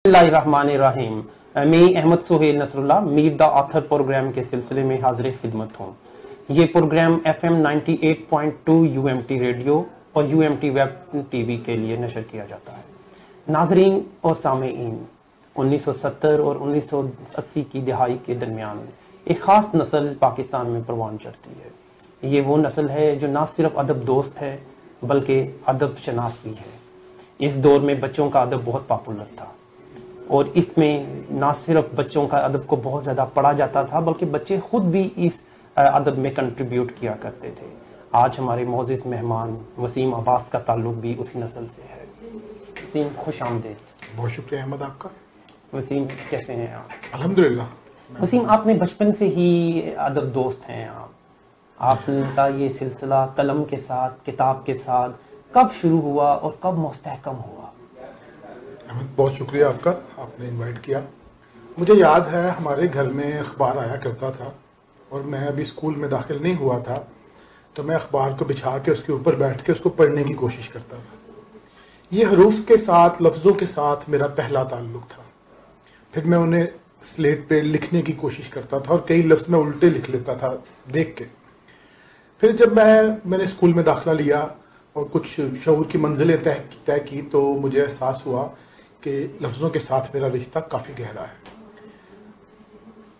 बिस्मिल्लाहिर्रहमानिर्रहीम। मैं Ahmad Suhail Nasrullah Mir the author program के सिलसिले में हाजिर खिदमत हूँ। ये प्रोग्राम FM 98.2 UMT रेडियो और UMT वेब टीवी के लिए नशर किया जाता है। नाजरीन और सामेईन, 1970 और 1980 की दहाई के दरमियान एक ख़ास नस्ल पाकिस्तान में परवान चढ़ती है। ये वो नस्ल है जो ना सिर्फ अदब दोस्त है बल्कि अदब शनास भी है। इस दौर में बच्चों का अदब बहुत पॉपुलर था और इसमें ना सिर्फ बच्चों का अदब को बहुत ज़्यादा पढ़ा जाता था बल्कि बच्चे खुद भी इस अदब में कंट्रीब्यूट किया करते थे। आज हमारे मौजूद मेहमान वसीम अब्बास का ताल्लुक भी उसी नस्ल से है। वसीम, खुश आमदीद। बहुत शुक्रिया अहमद आपका। वसीम, कैसे हैं आप? अल्हम्दुलिल्लाह। वसीम, आपने बचपन से ही अदब दोस्त हैं आपका ये सिलसिला कलम के साथ, किताब के साथ कब शुरू हुआ और कब मुस्तहकम हुआ? अहमद, बहुत शुक्रिया आपका, आपने इनवाइट किया। मुझे याद है हमारे घर में अखबार आया करता था और मैं अभी स्कूल में दाखिल नहीं हुआ था तो मैं अखबार को बिछा के उसके ऊपर बैठ के उसको पढ़ने की कोशिश करता था। ये हरूफ के साथ, लफ्ज़ों के साथ मेरा पहला ताल्लुक था। फिर मैं उन्हें स्लेट पे लिखने की कोशिश करता था और कई लफ्ज़ मैं उल्टे लिख लेता था देख के। फिर जब मैंने स्कूल में दाखिला लिया और कुछ शऊर की मंजिलें तय की तो मुझे एहसास हुआ कि लफ्ज़ों के साथ मेरा रिश्ता काफ़ी गहरा है।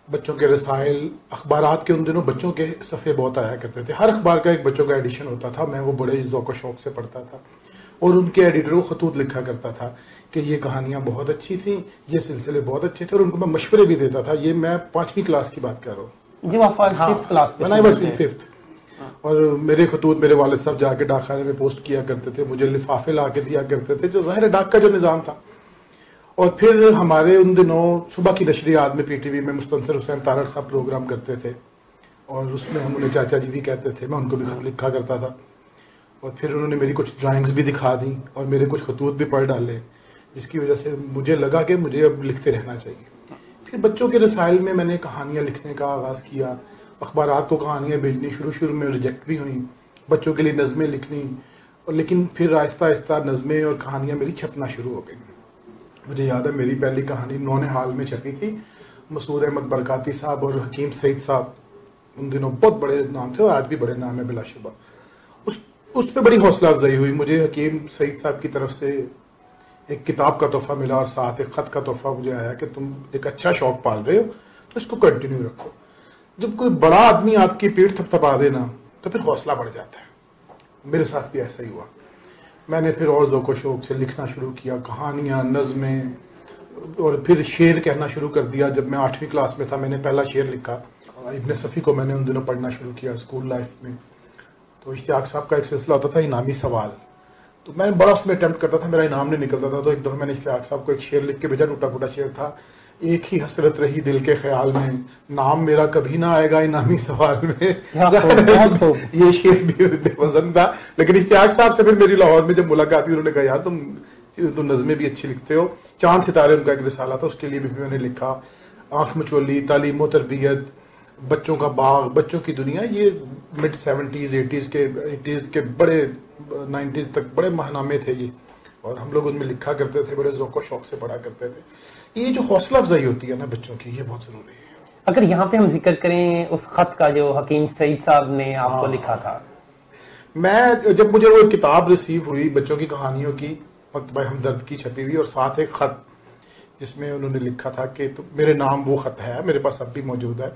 बच्चों के रसाइल, अखबारात के उन दिनों बच्चों के सफ़े बहुत आया करते थे। हर अखबार का एक बच्चों का एडिशन होता था। मैं वो बड़े ज़ौक़ शौक़ से पढ़ता था और उनके एडिटर को खतूत लिखा करता था कि ये कहानियाँ बहुत अच्छी थी, ये सिलसिले बहुत अच्छे थे और उनको मैं मशवरे भी देता था। ये मैं 5वीं क्लास की बात कर रहा हूँ। जी, आप 5th क्लास में? 5th। और मेरे खतूत मेरे वालिद साहब जाके डाकखाने में पोस्ट किया करते थे, मुझे लिफाफे ला के दिया करते थे, जो ज़ाहिर डाक का जो निज़ाम था। और फिर हमारे उन दिनों सुबह की नशरियात में PTV में मुस्तनसर हुसैन तारड़ साहब प्रोग्राम करते थे और उसमें हम उन्हें चाचा जी भी कहते थे। मैं उनको भी खत लिखा करता था और फिर उन्होंने मेरी कुछ ड्राइंग्स भी दिखा दी और मेरे कुछ खतूत भी पढ़ डाले, जिसकी वजह से मुझे लगा कि मुझे अब लिखते रहना चाहिए। फिर बच्चों के रसाइल में मैंने कहानियाँ लिखने का आगाज़ किया। अखबारात को कहानियाँ भेजनी शुरू में रिजेक्ट भी हुई, बच्चों के लिए नज़में लिखनी, और लेकिन फिर आहिस्ता आहिस्ता नज़में और कहानियाँ मेरी छपना शुरू हो गई। मुझे याद है मेरी पहली कहानी नौनिहाल में छपी थी। मसूद अहमद बरकाती साहब और हकीम सईद साहब उन दिनों बहुत बड़े नाम थे और आज भी बड़े नाम है बिलाशुबा। उस पर बड़ी हौसला अफजाई हुई। मुझे हकीम सईद साहब की तरफ से एक किताब का तोहफा मिला और साथ एक ख़त का तोहफा मुझे आया कि तुम एक अच्छा शौक़ पाल रहे हो तो इसको कंटिन्यू रखो। जब कोई बड़ा आदमी आपकी पीठ थपथपा देना तो फिर हौसला बढ़ जाता है। मेरे साथ भी ऐसा ही हुआ। मैंने फिर और ज़ौक़ शौक़ से लिखना शुरू किया, कहानियाँ, नज़में, और फिर शेर कहना शुरू कर दिया। जब मैं 8वीं क्लास में था मैंने पहला शेर लिखा। इब्न सफ़ी को मैंने उन दिनों पढ़ना शुरू किया स्कूल लाइफ में। तो इश्तियाक साहब का एक सिलसिला होता था इनामी सवाल, तो मैं बड़ा उसमें अटैम्प्ट करता था, मेरा इनाम नहीं निकलता था। तो एक दफ़ा मैंने इश्तियाक साहब को एक शेर लिख के भेजा, टूटा फूटा शेर था। एक ही हसरत रही दिल के ख्याल में, नाम मेरा कभी ना आएगा इनामी सवाल में। ये शेर भी बेवज़न था, लेकिन इश्तियाक साहब से फिर मेरी लाहौर में जब मुलाकात हुई उन्होंने कहा यार तुम नज़में भी अच्छी लिखते हो। चांद सितारे उनका एक रिसाला था, उसके लिए भी मैंने लिखा। आँख मचोली, तालीम व तरबियत, बच्चों का बाग, बच्चों की दुनिया, ये मिड 70s 80s के बड़े 90s तक बड़े महानामे थे ये, और हम लोग उनमें लिखा करते थे, बड़े ज़ौक़ शौक़ से पढ़ा करते थे। ये जो हौसला अफजाई होती है ना बच्चों की, ये बहुत ज़रूरी है। अगर यहाँ पे हम जिक्र करें उस खत का जो हकीम सईद साहब ने आपको लिखा था, जब मुझे वो किताब रिसीव हुई बच्चों की कहानियों की, मकतबा हमदर्द की छपी हुई, और साथ एक ख़त जिसमें उन्होंने लिखा था कि तो मेरे नाम वो ख़त है, मेरे पास अब भी मौजूद है,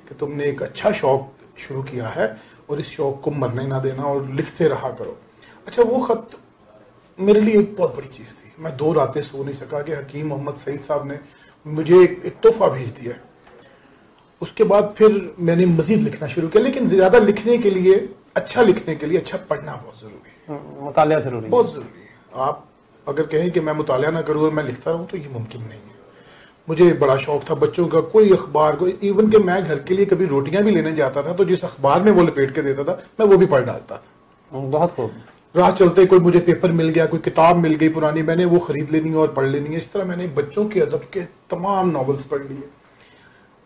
कि तुमने एक अच्छा शौक़ शुरू किया है और इस शौक़ को मरने ना देना और लिखते रहा करो। अच्छा, वो ख़त मेरे लिए एक बहुत बड़ी चीज़ थी। मैं 2 रातें सो नहीं सका कि हकीम मोहम्मद सईद साहब ने मुझे एक तोहफा भेज दिया। उसके बाद फिर मैंने मज़ीद लिखना शुरू किया, लेकिन ज़्यादा लिखने के लिए, अच्छा लिखने के लिए अच्छा पढ़ना बहुत ज़रूरी है। मुतालिया ज़रूरी है, बहुत ज़रूरी है। आप अगर कहें कि मैं मुतालिया ना करूँ और मैं लिखता रहूँ तो ये मुमकिन नहीं है। मुझे बड़ा शौक था बच्चों का, कोई अखबार, कोई इवन कि मैं घर के लिए कभी रोटियां भी लेने जाता था तो जिस अखबार में वो लपेट के देता था मैं वो भी पढ़ डालता था। बहुत खूब। राह चलते कोई मुझे पेपर मिल गया, कोई किताब मिल गई पुरानी, मैंने वो खरीद लेनी है और पढ़ लेनी है। इस तरह मैंने बच्चों के अदब के तमाम नॉवेल्स पढ़ लिए।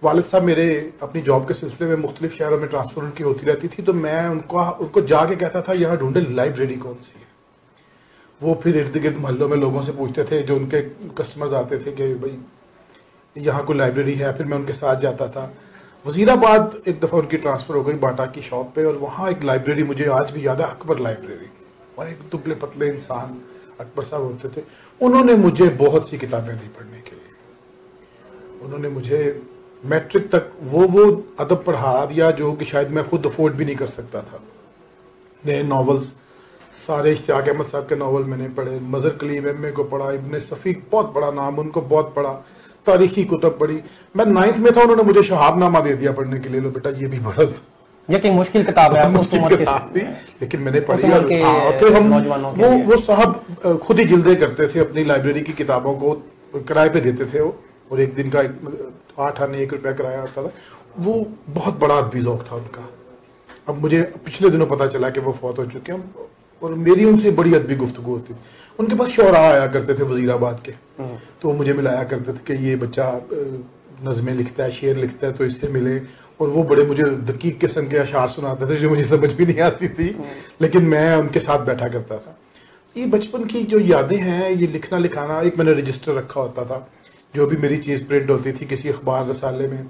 वालिद साहब मेरे अपनी जॉब के सिलसिले में मुख्तलिफ शहरों में ट्रांसफर उनकी होती रहती थी, तो मैं उनको जाके कहता था यहाँ ढूंढे लाइब्रेरी कौन सी है। वो फिर इर्द गिर्द मोहल्लों में लोगों से पूछते थे, जो उनके कस्टमर्स आते थे कि भाई यहाँ कोई लाइब्रेरी है, फिर मैं उनके साथ जाता था। वजीराबाद एक दफ़ा उनकी ट्रांसफ़र हो गई बाटा की शॉप पे, और वहाँ एक लाइब्रेरी मुझे आज भी याद है, अकबर लाइब्रेरी, और एक दुबले पतले इंसान अकबर साहब होते थे। उन्होंने मुझे बहुत सी किताबें दी पढ़ने के लिए। उन्होंने मुझे मैट्रिक तक वो अदब पढ़ा दिया जो कि शायद मैं खुद अफोर्ड भी नहीं कर सकता था। नए नॉवेल्स सारे, इश्तियाक अहमद साहब के नावल मैंने पढ़े, मज़र कलीम एम ए को पढ़ा, इब्ने सफ़ी बहुत बड़ा नाम, उनको बहुत पढ़ा, तारीखी कुतब पढ़ी। मैं 9th में था, उन्होंने मुझे शहाबनामा दे दिया पढ़ने के लिए, लो बेटा ये भी पढ़ा। ये मुश्किल किताब है, मुश्किल किताब थी लेकिन मैंने पढ़ी। और फिर हम वो साहब खुद ही जिल्दे करते थे अपनी लाइब्रेरी की किताबों को, किराए पे देते थे वो, और एक दिन का 8 आने 1 रुपया किराया आता था। वो बहुत बड़ा अदबी ज़ौक़ था उनका। अब मुझे पिछले दिनों पता चला कि वो फौत हो चुके हैं, और मेरी उनसे बड़ी अदबी गुफ्तगू होती थी। उनके पास शोरा आया करते थे वजीराबाद के, तो वो मुझे मिलाया करते थे कि ये बच्चा नज़में लिखता है, शेर लिखता है, तो इससे मिले। और वो बड़े मुझे दकीक किस्म के अशार सुनाते थे जो मुझे समझ भी नहीं आती थी, लेकिन मैं उनके साथ बैठा करता था। ये बचपन की जो यादें हैं, ये लिखना लिखाना, एक मैंने रजिस्टर रखा होता था, जो भी मेरी चीज़ प्रिंट होती थी किसी अखबार रसाले में,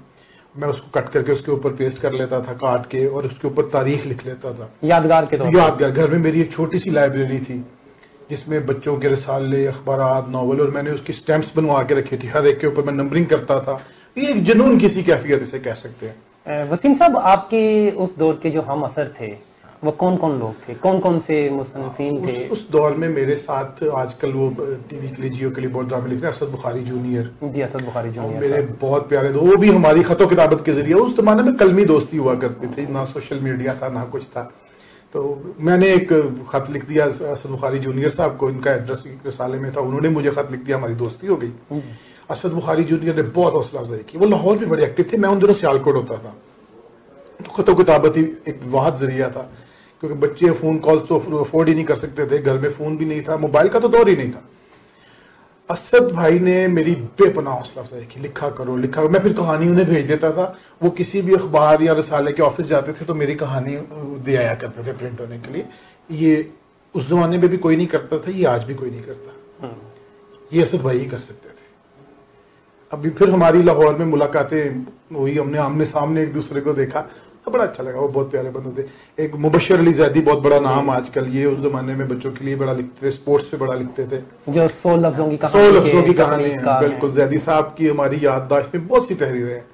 मैं उसको कट करके उसके ऊपर पेस्ट कर लेता था काट के, और उसके ऊपर तारीख लिख लेता था यादगार के तौर पर। यादगार। घर में मेरी एक छोटी सी लाइब्रेरी थी जिसमें बच्चों के रसाले, अखबारात, नावल, और मैंने उसकी स्टैम्प्स बनवा के रखी थी, हर एक के ऊपर मैं नंबरिंग करता था। ये एक जुनून किसी कैफियत इसे कह सकते हैं। वसीम साहब, आपके उस दौर के जो हम असर थे वो कौन कौन लोग थे, कौन कौन से मुसन्निफीन थे? उस दौर में मेरे साथ आजकल वो टीवी के लिए, जियो के लिए बहुत ड्रामे लिख रहे हैं, असद बुखारी जूनियर। जी, असद बुखारी जूनियर मेरे बहुत प्यारे दोस्त, वो भी हमारी खतो किताबत के जरिए, उस जमाने में कलमी दोस्ती हुआ करती थी, ना सोशल मीडिया था ना कुछ था। तो मैंने एक खत लिख दिया असद बुखारी जूनियर साहब को, इनका एड्रेस रसाले में था, उन्होंने मुझे खत लिख दिया, हमारी दोस्ती हो गई। असद बुखारी जूनियर ने बहुत हौसला अफजाई की। वो लाहौर में बड़े एक्टिव थे, मैं उन दिनों सियालकोट होता था, तो खतो किताबत ही एक वाहद जरिया था, क्योंकि बच्चे फोन कॉल्स तो अफोर्ड ही नहीं कर सकते थे, घर में फोन भी नहीं था, मोबाइल का तो दौर ही नहीं था। असद भाई ने मेरी बेपनाह हौसला अफजाई की, लिखा करो लिखा करो। मैं फिर कहानी उन्हें भेज देता था, वो किसी भी अखबार या रसाले के ऑफिस जाते थे तो मेरी कहानी दे आया करते थे प्रिंट होने के लिए। ये उस जमाने में भी कोई नहीं करता था, ये आज भी कोई नहीं करता, ये असद भाई ही कर सकते थे। अभी फिर हमारी लाहौर में मुलाकातें हुई, हमने आमने सामने एक दूसरे को देखा, तो बड़ा अच्छा लगा। वो बहुत प्यारे बंदे थे। एक मुबशर अली जैदी, बहुत बड़ा नाम आजकल, ये उस जमाने में बच्चों के लिए बड़ा लिखते थे, स्पोर्ट्स पे बड़ा लिखते थे, जो 100 लफ्जों की कहानी है। बिल्कुल, जैदी साहब की हमारी याददाश्त में बहुत सी तहरीरें हैं,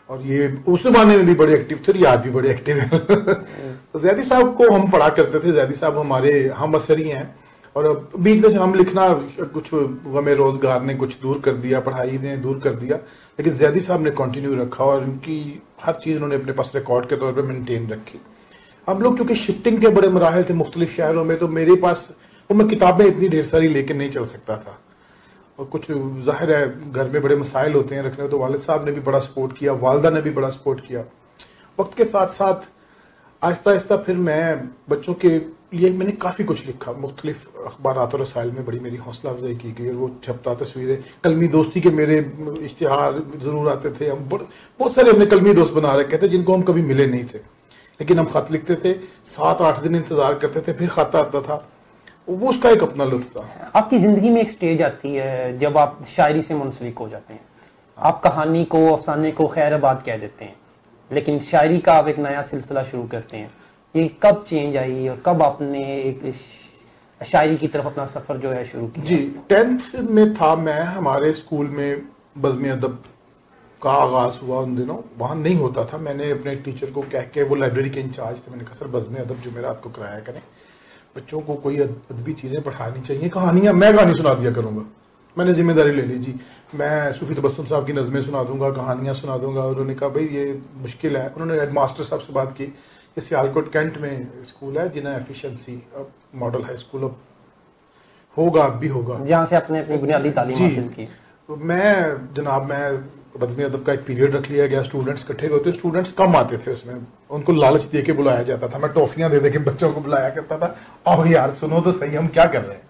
और ये उस जमाने में भी बड़े एक्टिव थे, और आज भी बड़े एक्टिव हैं। तो जैदी साहब को हम पढ़ा करते थे। जैदी साहब हमारे हम असरी हैं, और बीच में से हम लिखना, कुछ गमे रोजगार ने कुछ दूर कर दिया, पढ़ाई ने दूर कर दिया, लेकिन जैदी साहब ने कंटिन्यू रखा, और उनकी हर चीज़ उन्होंने अपने पास रिकॉर्ड के तौर पे मेंटेन रखी। हम लोग चूंकि शिफ्टिंग के बड़े मराहल थे मुख्तलिफ शहरों में, तो मेरे पास वो मैं किताबें इतनी ढेर सारी लेके नहीं चल सकता था, और कुछ जाहिर है घर में बड़े मसाइल होते हैं रखने, तो वालिद साहब ने भी बड़ा सपोर्ट किया, वालदा ने भी बड़ा सपोर्ट किया। वक्त के साथ साथ आहिस्ता आहिस्ता फिर मैं बच्चों के लिए मैंने काफ़ी कुछ लिखा, मुख्तलिफ अखबारात और रसाइल में बड़ी मेरी हौसला अफजाई की गई। वो छपता तस्वीरें, कलमी दोस्ती के मेरे इश्तिहार ज़रूर आते थे। हम बहुत सारे हमने कलमी दोस्त बना रखे थे जिनको हम कभी मिले नहीं थे, लेकिन हम ख़त लिखते थे, 7-8 दिन इंतज़ार करते थे, फिर ख़त आता था, वो उसका एक अपना लुत्फ था। आपकी ज़िंदगी में एक स्टेज आती है जब आप शायरी से मुंसलिक हो जाते हैं, आप कहानी को, अफसाने को खैराबाद कह देते हैं, लेकिन शायरी का आप एक नया सिलसिला शुरू करते हैं। ये कब चेंज आई और कब आपने एक शायरी की तरफ अपना सफर जो है शुरू किया? जी, 10th में था मैं, हमारे स्कूल में बज़्म अदब का आगाज हुआ। उन दिनों वहाँ नहीं होता था, मैंने अपने टीचर को कह के, वो लाइब्रेरी के इंचार्ज थे, मैंने कहा सर बज़्म अदब जुमेरात को कराया करें, बच्चों को कोई अदबी चीज़ें पढ़ानी चाहिए, कहानियाँ, मैं कहानी सुना दिया करूँगा। मैंने जिम्मेदारी ले ली, जी मैं सूफी तबस्सुम साहब की नज़में सुना दूंगा, कहानियाँ सुना दूंगा। उन्होंने कहा भाई ये मुश्किल है। उन्होंने हेड मास्टर साहब से बात की, ये सियालकोट कैंट में स्कूल है जिन्हें एफिशिएंसी मॉडल हाई स्कूल होगा, अब भी होगा, जहाँ से आपने अपनी बुनियादी तालीम हासिल की। तो मैं बज़्म अदब का एक पीरियड रख लिया गया, स्टूडेंट्स इकट्ठे होते, स्टूडेंट्स कम आते थे उसमें, उनको लालच दे के बुलाया जाता था, मैं टॉफियाँ दे के बच्चों को बुलाया करता था, आओ यार सुनो तो सही हम क्या कर रहे हैं।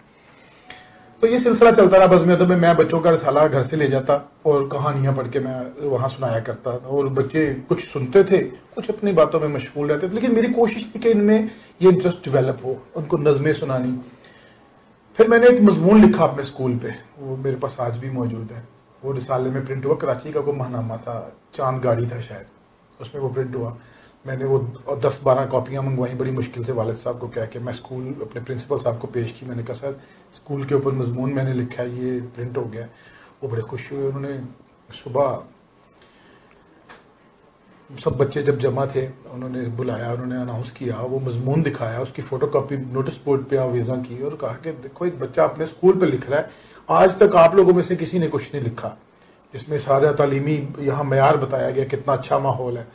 तो ये सिलसिला चलता रहा। बज़्म अदब में मैं बच्चों का रसाला घर से ले जाता और कहानियाँ पढ़ के मैं वहाँ सुनाया करता था, और बच्चे कुछ सुनते थे, कुछ अपनी बातों में मशगूल रहते थे, लेकिन मेरी कोशिश थी कि इनमें ये इंटरेस्ट डेवलप हो, उनको नज़में सुनानी। फिर मैंने एक मजमून लिखा अपने स्कूल पे, वो मेरे पास आज भी मौजूद है। वो रिसाले में प्रिंट हुआ, कराची का कोई महानामा था, चांद गाड़ी था शायद, उसमें वो प्रिंट हुआ। मैंने वो 10-12 कॉपियाँ मंगवाई बड़ी मुश्किल से वालिद साहब को कह के। मैं स्कूल अपने प्रिंसिपल साहब को पेश की, मैंने कहा सर स्कूल के ऊपर मजमून मैंने लिखा है, ये प्रिंट हो गया। वो बड़े खुश हुए। उन्होंने सुबह सब बच्चे जब जमा थे उन्होंने बुलाया, उन्होंने अनाउंस किया, वो मजमून दिखाया, उसकी फोटोकॉपी नोटिस बोर्ड पे आवेज़ा की और कहा कि देखो एक बच्चा अपने स्कूल पे लिख रहा है, आज तक आप लोगों में से किसी ने कुछ नहीं लिखा। इसमें सारा तालीमी यहाँ मयार बताया गया, कितना अच्छा माहौल है।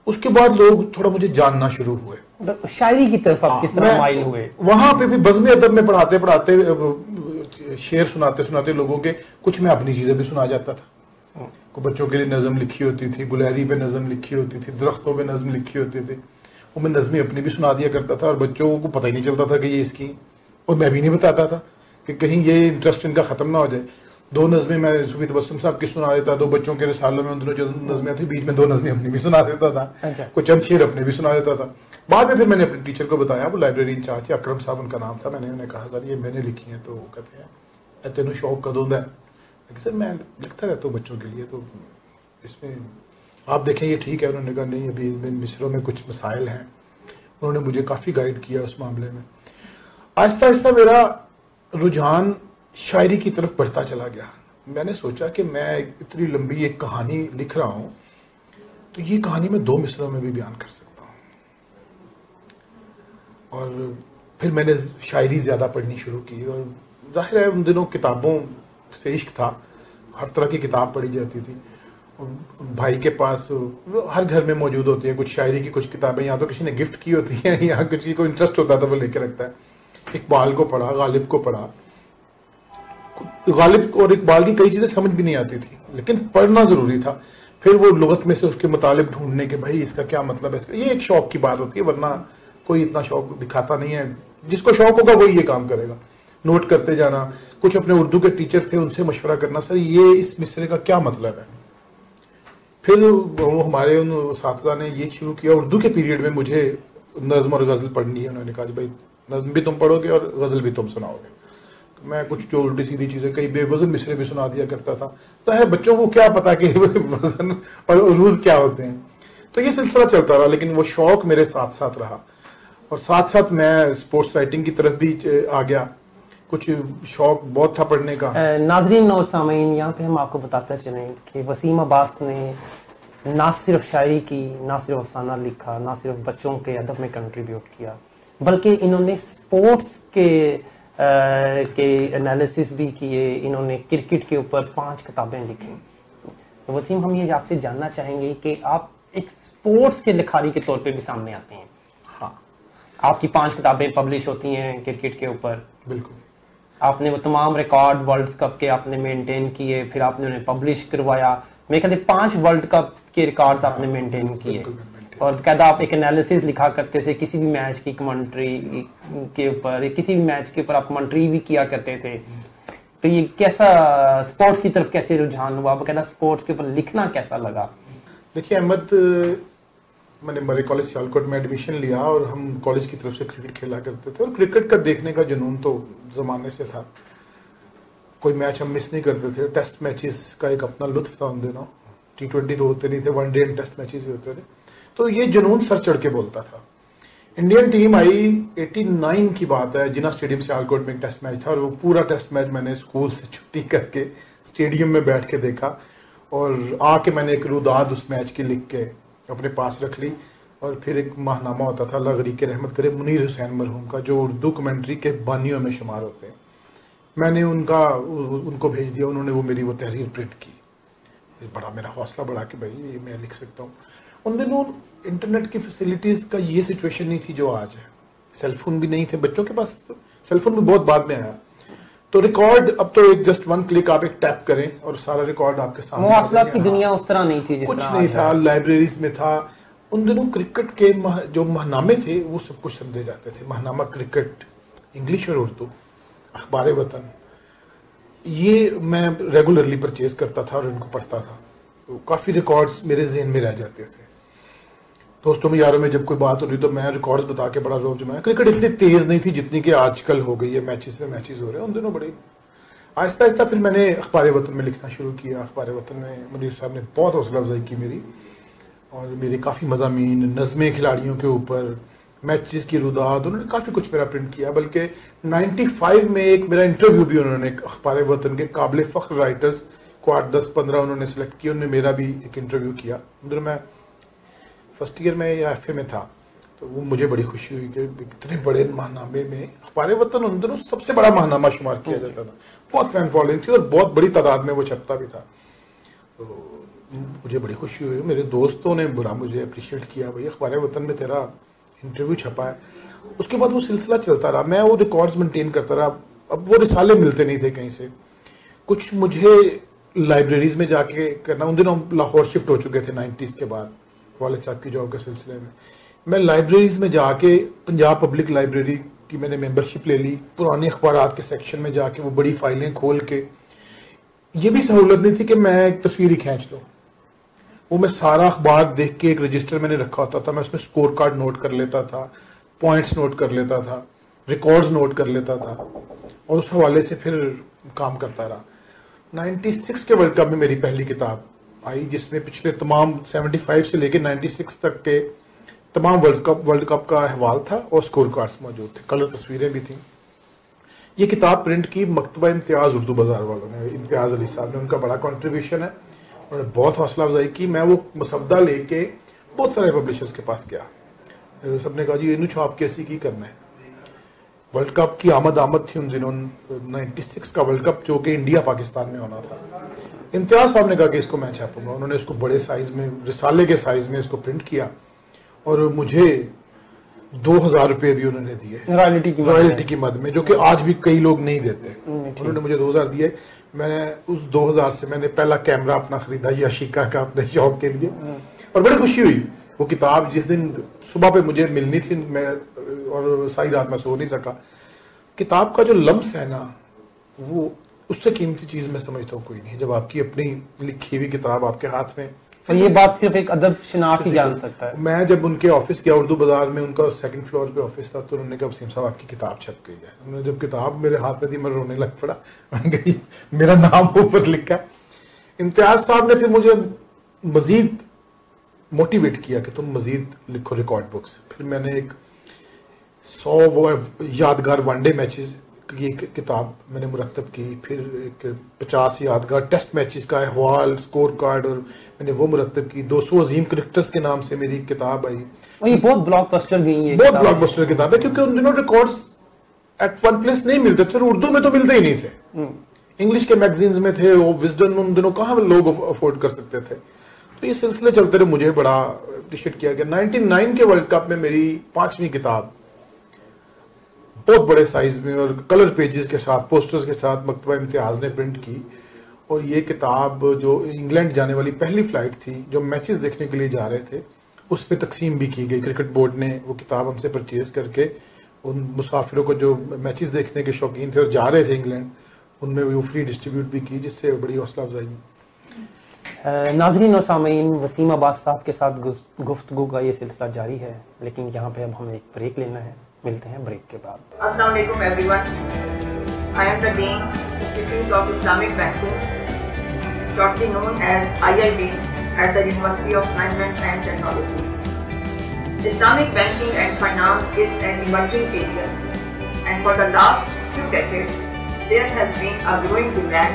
उसके बाद लोग थोड़ा मुझे जानना शुरू हुए, तो शायरी की तरफ आप किस तरह माइल हुए? वहां पे भी बज़्म अदब में पढ़ाते पढ़ाते शेर सुनाते सुनाते लोगों के कुछ मैं अपनी चीजें भी सुना जाता था। को बच्चों के लिए नज़म लिखी होती थी, गुलहरी पे नज़म लिखी होती थी, दरख्तों पे नज़म लिखी होती थी, वो मैं नज़में अपनी भी सुना दिया करता था और बच्चों को पता ही नहीं चलता था कि ये इसकी, और मैं भी नहीं बताता था कि कहीं ये इंटरेस्ट इनका ख़त्म ना हो जाए। 2 नज़में मैं सूफी तबस्सुम साहब की सुना देता, 2 बच्चों के रिसालों में उन दोनों जो नज़में थी बीच में 2 नज़में अपनी भी सुना देता था। अच्छा। कुछ चंद शेर अपने भी सुना देता था। बाद में फिर मैंने अपने टीचर को बताया, वो लाइब्रेरी इंचार्ज थे, अकरम साहब उनका नाम था। मैंने उन्हें कहा सर ये मैंने लिखी है, तो कहते हैं तेनों शौक कदों है? सर मैं लिखता रहता हूँ बच्चों के लिए, तो इसमें आप देखें ये ठीक है। उन्होंने कहा नहीं अभी इसमें मिसरों में कुछ मसाइल हैं। उन्होंने मुझे काफ़ी गाइड किया उस मामले में। आहिस्ता आहिस्ता मेरा रुझान शायरी की तरफ बढ़ता चला गया। मैंने सोचा कि मैं इतनी लंबी एक कहानी लिख रहा हूँ, तो ये कहानी मैं 2 मिसरों में भी बयान कर सकता हूँ। और फिर मैंने शायरी ज़्यादा पढ़नी शुरू की, और जाहिर है उन दिनों किताबों से इश्क था, हर तरह की किताब पढ़ी जाती थी। भाई के पास हर घर में मौजूद होती है कुछ शायरी की कुछ किताबें, या तो किसी ने गिफ्ट की होती है या किसी को इंटरेस्ट होता था वो लेके रखता है। इकबाल को पढ़ा, गालिब को पढ़ा। गालिब और इकबाल की कई चीज़ें समझ भी नहीं आती थी, लेकिन पढ़ना ज़रूरी था। फिर वो लुगत में से उसके मुतालिब ढूंढने के, भाई इसका क्या मतलब है इसका। ये एक शौक की बात होती है, वरना कोई इतना शौक दिखाता नहीं है। जिसको शौक होगा वही ये काम करेगा, नोट करते जाना। कुछ अपने उर्दू के टीचर थे, उनसे मशवरा करना, सर ये इस मिसरे का क्या मतलब है। फिर वो हमारे उन उस्ताद ने ये शुरू किया, उर्दू के पीरियड में मुझे नज़्म और गज़ल पढ़नी है। उन्होंने कहा भाई नज़्म भी तुम पढ़ोगे और गज़ल भी तुम सुनाओगे। तो मैं कुछ जो उल्टी सीधी चीज़ें, कई बेवज़न मिसरे भी सुना दिया करता था। चाहे बच्चों को क्या पता कि वज़न और उरूज़ क्या होते हैं। तो ये सिलसिला चलता रहा, लेकिन वो शौक मेरे साथ साथ रहा, और साथ साथ मैं स्पोर्ट्स राइटिंग की तरफ भी आ गया। कुछ शौक बहुत था पढ़ने का। नाजरीन और सामीन, यहाँ पे हम आपको बताते चलें कि वसीम अब्बास ने ना सिर्फ शायरी की, ना सिर्फ अफसाना लिखा, ना सिर्फ बच्चों के अदब में कंट्रीब्यूट किया, बल्कि इन्होंने स्पोर्ट्स के एनालिसिस भी किए। इन्होंने क्रिकेट के ऊपर 5 किताबें लिखी। तो वसीम, हम ये आपसे जानना चाहेंगे कि आप एक स्पोर्ट्स के लिखारी के तौर पे भी सामने आते हैं। हाँ, आपकी 5 किताबें पब्लिश होती हैं क्रिकेट के ऊपर। बिल्कुल। आपने वो तमाम रिकॉर्ड वर्ल्ड कप के आपने मेंटेन किए, फिर आपने उन्हें पब्लिश करवाया। मैं कहते 5 वर्ल्ड कप के रिकॉर्ड्स आपने मेंटेन किए, और कहता आप एक एनालिसिस लिखा करते थे किसी भी मैच की कमेंट्री के ऊपर, किसी भी मैच के ऊपर आप कमेंट्री भी किया करते थे। तो ये कैसा स्पोर्ट्स की तरफ कैसे रुझान हुआ? आप कहता स्पोर्ट्स के ऊपर लिखना कैसा लगा? देखिए अहमद, मैंने मरे कॉलेज सियालकोट में एडमिशन लिया और हम कॉलेज की तरफ से क्रिकेट खेला करते थे, और क्रिकेट का देखने का जुनून तो ज़माने से था। कोई मैच हम मिस नहीं करते थे। टेस्ट मैचेस का एक अपना लुत्फ था उन दिनों। T20 तो होते नहीं थे, वनडे एंड टेस्ट मैचेस ही होते थे। तो ये जुनून सर चढ़ के बोलता था। इंडियन टीम आई 89 की बात है, जिना स्टेडियम सियालकोट में एक टेस्ट मैच था, और वो पूरा टेस्ट मैच मैंने स्कूल से छुट्टी करके स्टेडियम में बैठ के देखा, और आके मैंने एक रुदाद उस मैच की लिख के अपने पास रख ली। और फिर एक माहनामा होता था अल्लाह गरीक रहमत करे मुनीर हुसैन मरहूम का, जो उर्दू कमेंट्री के बानियों में शुमार होते हैं। मैंने उनको भेज दिया, उन्होंने वो मेरी वो तहरीर प्रिंट की। बड़ा मेरा हौसला बढ़ा कि भाई ये मैं लिख सकता हूँ। उन दिनों इंटरनेट की फैसिलिटीज़ का ये सिचुएशन नहीं थी जो आज है। सेलफोन भी नहीं थे बच्चों के पास, सेलफोन भी बहुत बाद में आया। तो रिकॉर्ड अब तो एक जस्ट 1 क्लिक आप एक टैप करें और सारा रिकॉर्ड आपके सामने। मवासलात की दुनिया उस तरह नहीं थी, कुछ नहीं था, लाइब्रेरीज में था। उन दिनों क्रिकेट के जो महनामे थे वो सब कुछ समझे जाते थे। महनामा क्रिकेट, इंग्लिश और उर्दू, अखबार वतन, ये मैं रेगुलरली परचेज करता था और इनको पढ़ता था। तो काफ़ी रिकॉर्ड्स मेरे जहन में रह जाते थे। दोस्तों में यारों में जब कोई बात हो रही तो मैं रिकॉर्ड्स बता के बड़ा रोब जमाया। क्रिकेट इतनी तेज नहीं थी जितनी कि आजकल हो गई है, मैचेस में मैचेस हो रहे हैं। उन दिनों बड़ी आहिस्ता आहिस्ता फिर मैंने अखबार वतन में लिखना शुरू किया। अखबार वतन में मुनीर साहब ने बहुत हौसला अफजाई की मेरी, और मेरे काफ़ी मज़ामीन, नज़में खिलाड़ियों के ऊपर, मैचेस की रुदात, उन्होंने काफ़ी कुछ मेरा प्रिंट किया। बल्कि 95 में एक मेरा इंटरव्यू भी उन्होंने अखबार वतन के काबिल फ़ख्र राइटर्स को 8, 10, 15 उन्होंने सेलेक्ट किया, उनमें मेरा भी एक इंटरव्यू किया। उधर मैं फर्स्ट ईयर में या FA में था, तो वो मुझे बड़ी खुशी हुई कि इतने बड़े महानामे में अखबार वतन उन दिनों सबसे बड़ा महानामा शुमार किया जाता था। बहुत फैन फॉलोइंग थी और बहुत बड़ी तादाद में वो छपता भी था। तो मुझे बड़ी खुशी हुई। मेरे दोस्तों ने बड़ा मुझे अप्रिशिएट किया, भाई अखबार वतन में तेरा इंटरव्यू छपा है। उसके बाद वो सिलसिला चलता रहा, मैं वो रिकॉर्ड्स मेंटेन करता रहा। अब वो रिसाले मिलते नहीं थे कहीं से, कुछ मुझे लाइब्रेरीज में जाके करना। उन दिनों लाहौर शिफ्ट हो चुके थे 90s के बाद, वालिद साहब की जॉब के सिलसिले में। मैं लाइब्रेरीज में जाके, पंजाब पब्लिक लाइब्रेरी की मैंने मेंबरशिप ले ली, पुराने अखबारात के सेक्शन में जाके वो बड़ी फाइलें खोल के, ये भी सहूलत नहीं थी कि मैं एक तस्वीर ही खींच लूँ। वो मैं सारा अखबार देख के एक रजिस्टर मैंने रखा होता था, मैं उसमें स्कोर कार्ड नोट कर लेता था, पॉइंट्स नोट कर लेता था, रिकॉर्ड्स नोट कर लेता था, और उस हवाले से फिर काम करता रहा। 96 के वर्ल्ड कप में मेरी पहली किताब आई, जिसमें पिछले तमाम 75 से लेकर 96 तक के तमाम वर्ल्ड कप का अहवाल था और स्कोर कार्ड्स मौजूद थे, कलर तस्वीरें भी थी। ये किताब प्रिंट की मकतबा इम्तियाज उर्दू बाजार वालों ने, इम्तियाज अली साहब ने, उनका बड़ा कंट्रीब्यूशन है। उन्होंने बहुत हौसला अफजाई की। मैं वो मुसद्दा लेके बहुत सारे पब्लिशर्स के पास गया। सबने कहा जी इनू छाप के ऐसी की करना है। वर्ल्ड कप की आमद थी उन दिनों, 96 का वर्ल्ड कप जो कि इंडिया पाकिस्तान में होना था। इम्तियाज साहब ने कहा कि इसको मैं छापूंगा। उन्होंने इसको बड़े साइज में, रिसाले के साइज में इसको प्रिंट किया, और मुझे 2000 रुपये भी उन्होंने दिए रॉयल्टी की मद में, जो कि आज भी कई लोग नहीं देते। उन्होंने मुझे 2000 दिए। मैंने उस 2000 से मैंने पहला कैमरा अपना खरीदा याशिका का अपने शौक के लिए, और बड़ी खुशी हुई। वो किताब जिस दिन सुबह पे मुझे मिलनी थी, मैं और सारी रात में सो नहीं सका। किताब का जो लम्स है ना, वो उससे कीमती चीज मैं समझता हूँ कोई नहीं। जब आपकी अपनी लिखी हुई किताब आपके हाथ में, ये बात सिर्फ एक अदब शनाख्त ही जान सकता है। मैं जब उनके ऑफिस गया उर्दू बाजार में, उनका 2nd फ्लोर पे ऑफिस था, तो उन्होंने कहा वसीम साहब आपकी किताब छप गई है। उन्होंने जब किताब मेरे हाथ में दी, मैं रोने लग पड़ा। मेरा नाम ऊपर लिखा। इम्तियाज साहब ने फिर मुझे मजीद मोटिवेट किया कि तुम मजीद लिखो रिकॉर्ड बुक्स। फिर मैंने एक 100 यादगार वनडे मैचेस की किताब मैंने मुरतब की, फिर एक 50 यादगार टेस्ट मैचेस का अहवाल, स्कोर कार्ड, और मैंने वो मुरतब की। 200 अजीम क्रिकेटर्स के नाम से मेरी किताब आई। और ये बहुत ब्लॉकबस्टर गई है, बहुत ब्लॉकबस्टर किताब है, क्योंकि उन दिनों रिकॉर्ड्स एट वन प्लेस नहीं मिलते थे, उर्दू में तो मिलते ही नहीं थे। इंग्लिश के मैगजीन्स में थे, वो विजडन उन दिनों कहाँ लोग अफोर्ड कर सकते थे। तो ये सिलसिले चलते रहे, मुझे बड़ा अप्रिशिएट किया गया। 99 के वर्ल्ड कप में मेरी 5वीं किताब बहुत बड़े साइज में और कलर पेजेस के साथ, पोस्टर्स के साथ मकतबा इम्तियाज ने प्रिंट की। और ये किताब जो इंग्लैंड जाने वाली पहली फ्लाइट थी, जो मैचेस देखने के लिए जा रहे थे, उस पर तकसीम भी की गई। क्रिकेट बोर्ड ने वो किताब हमसे परचेज करके उन मुसाफिरों को जो मैचेस देखने के शौकीन थे और जा रहे थे इंग्लैंड, उनमें वो फ्री डिस्ट्रीब्यूट भी की, जिससे बड़ी हौसला अफजाई हुई। नाज़रीन और सामीन, वसीम अब्बास साहब के साथ गुफ्तगू का ये सिलसिला जारी है, लेकिन यहाँ पे अब हमें एक ब्रेक लेना है। मिलते हैं ब्रेक के बाद। अस्सलाम वालेकुम everyone, I am the dean institute of Islamic banking, shortly known as IIB, at the University of Management and Technology. Islamic banking and finance is an emerging area, and for the last few decades, there has been a growing demand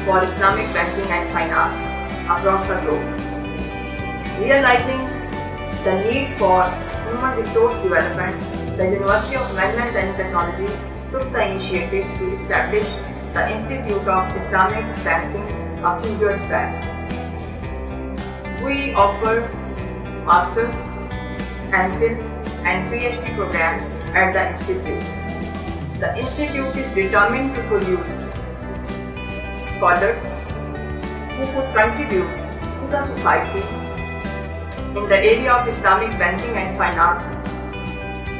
for Islamic banking and finance across the globe. Realizing the need for human resource development, the University of Management and Technology took the initiative to establish the Institute of Islamic Banking a few years back. We offer Masters, MPhil and PhD programs at the Institute. The Institute is determined to produce scholars who could contribute to the society in the area of Islamic banking and finance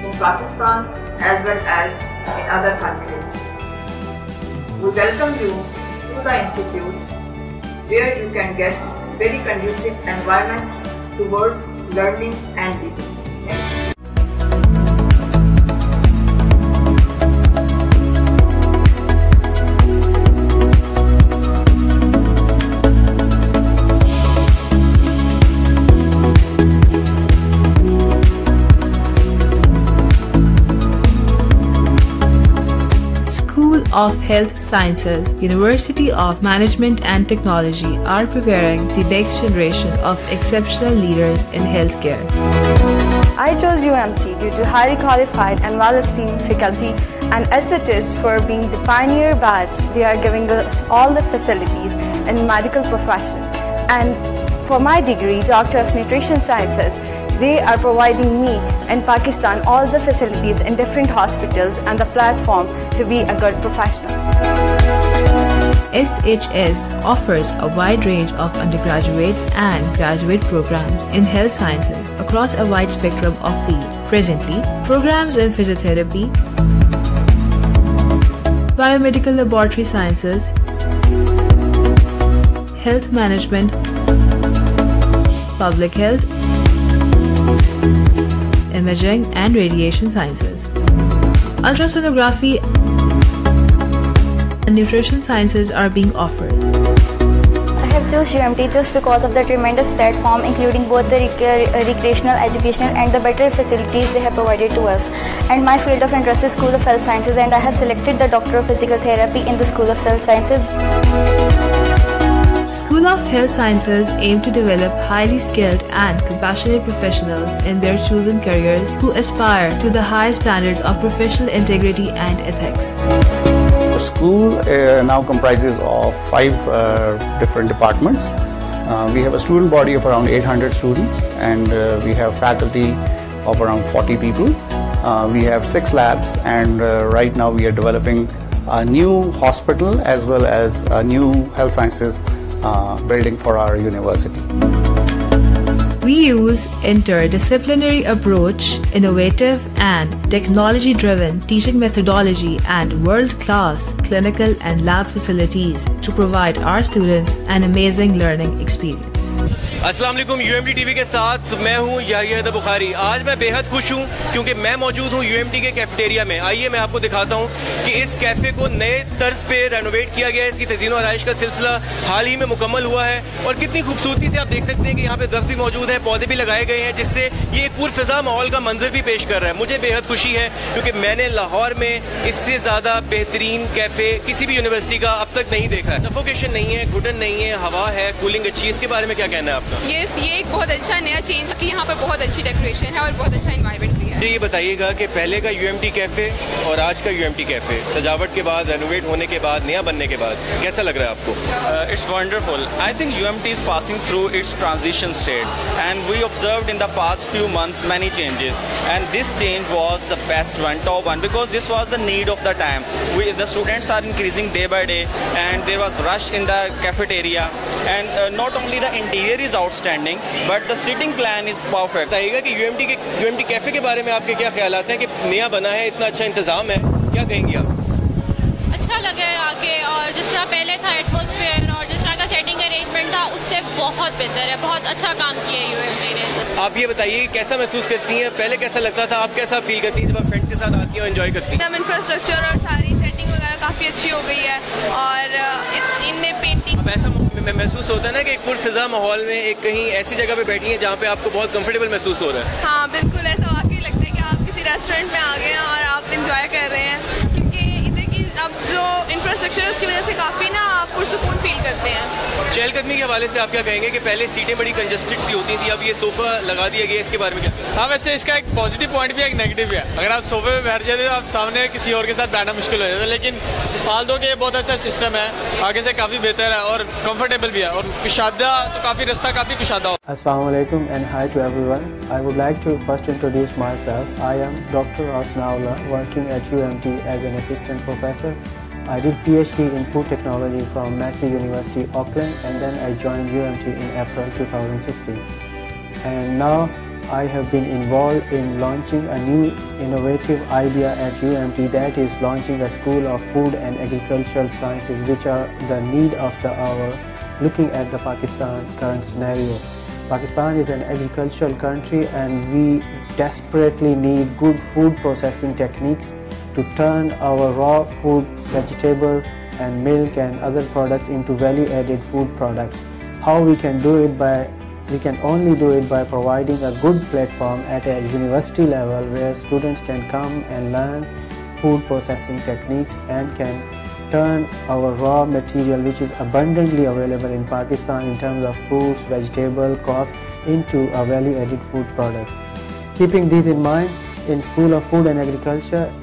in Pakistan as well as in other countries. We welcome you to the Institute, where you can get very conducive environment towards learning and living. Thank you. of Health Sciences, University of Management and Technology are preparing the next generation of exceptional leaders in healthcare. I chose UMT due to highly qualified and well-esteemed faculty and SHs for being the pioneer batch. They are giving us all the facilities in medical profession. And for my degree, Doctor of Nutrition Sciences, they are providing me in Pakistan all the facilities in different hospitals and the platform to be a good professional. SHS offers a wide range of undergraduate and graduate programs in health sciences across a wide spectrum of fields. Presently, programs in physiotherapy, biomedical laboratory sciences, health management, public health, imaging and radiation sciences, ultrasonography and nutrition sciences are being offered. I have chosen UMT just because of the tremendous platform, including both the recreational, educational and the better facilities they have provided to us. And my field of interest is School of Health Sciences, and I have selected the Doctor of Physical Therapy in the School of Health Sciences. School of Health Sciences aim to develop highly skilled and compassionate professionals in their chosen careers who aspire to the highest standards of professional integrity and ethics. The school now comprises of 5 different departments. We have a student body of around 800 students, and we have faculty of around 40 people. We have 6 labs, and right now we are developing a new hospital as well as a new health sciences building for our university. We use interdisciplinary approach, innovative and technology-driven teaching methodology and world-class clinical and lab facilities to provide our students an amazing learning experience. अस्सलाम वालेकुम, UMT TV के साथ मैं हूं याहिया बुखारी। आज मैं बेहद खुश हूं क्योंकि मैं मौजूद हूं UMT के कैफेटेरिया में। आइए मैं आपको दिखाता हूं कि इस कैफ़े को नए तर्ज पे रेनोवेट किया गया है। इसकी तज़ीन और आराइश का सिलसिला हाल ही में मुकम्मल हुआ है और कितनी खूबसूरती से आप देख सकते हैं कि यहाँ पे दरख्त भी मौजूद हैं, पौधे भी लगाए गए हैं, जिससे ये एक पुरफ़िज़ा माहौल का मंजर भी पेश कर रहा है। मुझे बेहद खुशी है क्योंकि मैंने लाहौर में इससे ज़्यादा बेहतरीन कैफ़े किसी भी यूनिवर्सिटी का अब तक नहीं देखा है। सफोकेशन नहीं है, घुटन नहीं है, हवा है, कूलिंग अच्छी है। इसके बारे में क्या कहना है आपका? ये एक बहुत अच्छा नया चेंज कि यहाँ पर बहुत अच्छी डेकोरेशन है और बहुत अच्छा एनवायरनमेंट भी है। ये बताइएगा कि पहले का UMT कैफ़े और आज का UMT कैफ़े सजावट के बाद, रेनोवेट होने के बाद, नया बनने के बाद कैसा लग रहा है आपको? It's wonderful. I think UMT is passing through its transition state, and we observed in the past few months many changes, and this change was the best one, top one, because this was the need of the time. The students are increasing day by day, and there was rush in the cafeteria, and not only the interior is outstanding, but the sitting plan is perfect. बताइएगा कि UMT cafe के बारे में आपके क्या ख्यालात हैं कि नया बना है, इतना अच्छा इंतज़ाम है, क्या कहेंगी आप? अच्छा लगा है आके, और जिस तरह पहले था एटमॉस्फेयर और जिस तरह का सेटिंग अरेंजमेंट था उससे बहुत बेहतर है। बहुत अच्छा काम किया है UMT ने। आप ये बताइए कैसा महसूस करती हैं? पहले कैसा लगता था, आप कैसा फील करती हैं जब आप फ्रेंड्स के साथ आती हैं और एंजॉय करती हैं? इंफ्रास्ट्रक्चर और सारी सेटिंग वगैरह काफ़ी अच्छी हो गई है और इनने पेंटिंग। अब ऐसा महसूस होता है ना कि एक पुरफ़िज़ा माहौल में एक कहीं ऐसी जगह पे बैठी हैं जहाँ पे आपको बहुत कंफर्टेबल महसूस हो रहा है। हाँ बिल्कुल, ऐसा वाकई लगता है कि आप किसी रेस्टोरेंट में आ गए हैं और आप इंजॉय कर रहे हैं, क्योंकि इधर की अब जो इंफ्रास्ट्रक्चर है उसकी वजह से काफ़ी ना आप पुरसुकून फील करते हैं। चहलकदमी के हवाले से आप क्या कहेंगे कि पहले सीटें बड़ी कंजस्टेड सी होती थी, अब ये सोफ़ा लगा दिया गया, इसके बारे में क्या? हाँ, वैसे इसका एक पॉजिटिव पॉइंट भी है, एक नेगेटिव भी है। अगर आप सोफे पे बैठ जाते तो आप सामने किसी और के साथ बैठना मुश्किल हो जाता है, लेकिन हाल दो के बहुत अच्छा सिस्टम है, आगे से काफ़ी बेहतर है और कंफर्टेबल भी है, और कुशादा तो काफ़ी रास्ता काफ़ी कुशादा हो। Assalamu alaikum and hi to everyone. I would like to first introduce myself. I am Dr. Asnaullah, working at UMT as an assistant professor. I did PhD in food technology from Macquarie University, Auckland, and then I joined UMT in April 2016. And now I have been involved in launching a new innovative idea at UMT, that is launching a School of Food and Agricultural Sciences, which are the need of the hour looking at the Pakistan current scenario. Pakistan is an agricultural country and we desperately need good food processing techniques to turn our raw food, vegetable and milk and other products into value-added food products. How we can do it we can only do it by providing a good platform at a university level where students can come and learn food processing techniques and can turn our raw material, which is abundantly available in Pakistan in terms of fruits, vegetable, crop, into a value-added food product. Keeping these in mind, in School of Food and Agriculture,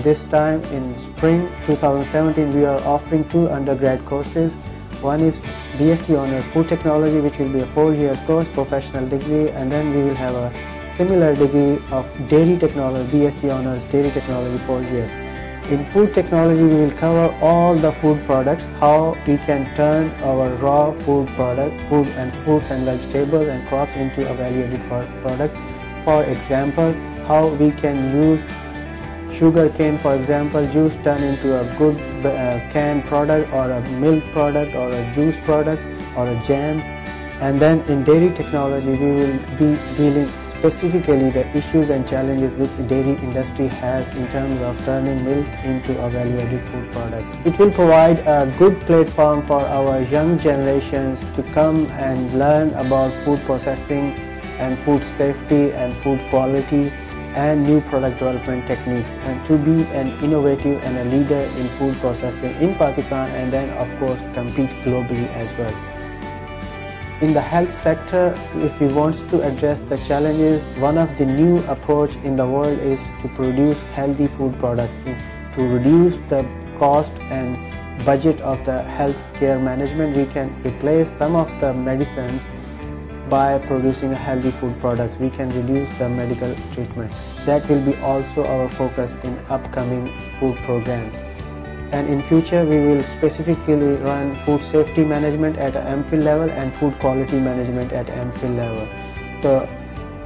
this time in spring 2017, we are offering 2 undergrad courses. One is BSc Honours Food Technology, which will be a 4-year course, professional degree, and then we will have a similar degree of Dairy Technology, BSc Honours Dairy Technology, 4 years. In food technology, we will cover all the food products, how we can turn our raw food product, food and fruits and vegetables and crops into a value-added product. For example, how we can use sugar cane, for example, juice turned into a good canned product or a milk product or a juice product or a jam. And then in dairy technology, we will be dealing specifically the issues and challenges which the dairy industry has in terms of turning milk into a value-added food products. It will provide a good platform for our young generations to come and learn about food processing and food safety and food quality and new product development techniques, and to be an innovative and a leader in food processing in Pakistan, and then of course compete globally as well. In the health sector, if we want to address the challenges, one of the new approach in the world is to produce healthy food products, to reduce the cost and budget of the health care management. We can replace some of the medicines by producing healthy food products. We can reduce the medical treatment. That will be also our focus in upcoming food programs. And in future, we will specifically run food safety management at MPhil level and food quality management at MPhil level. So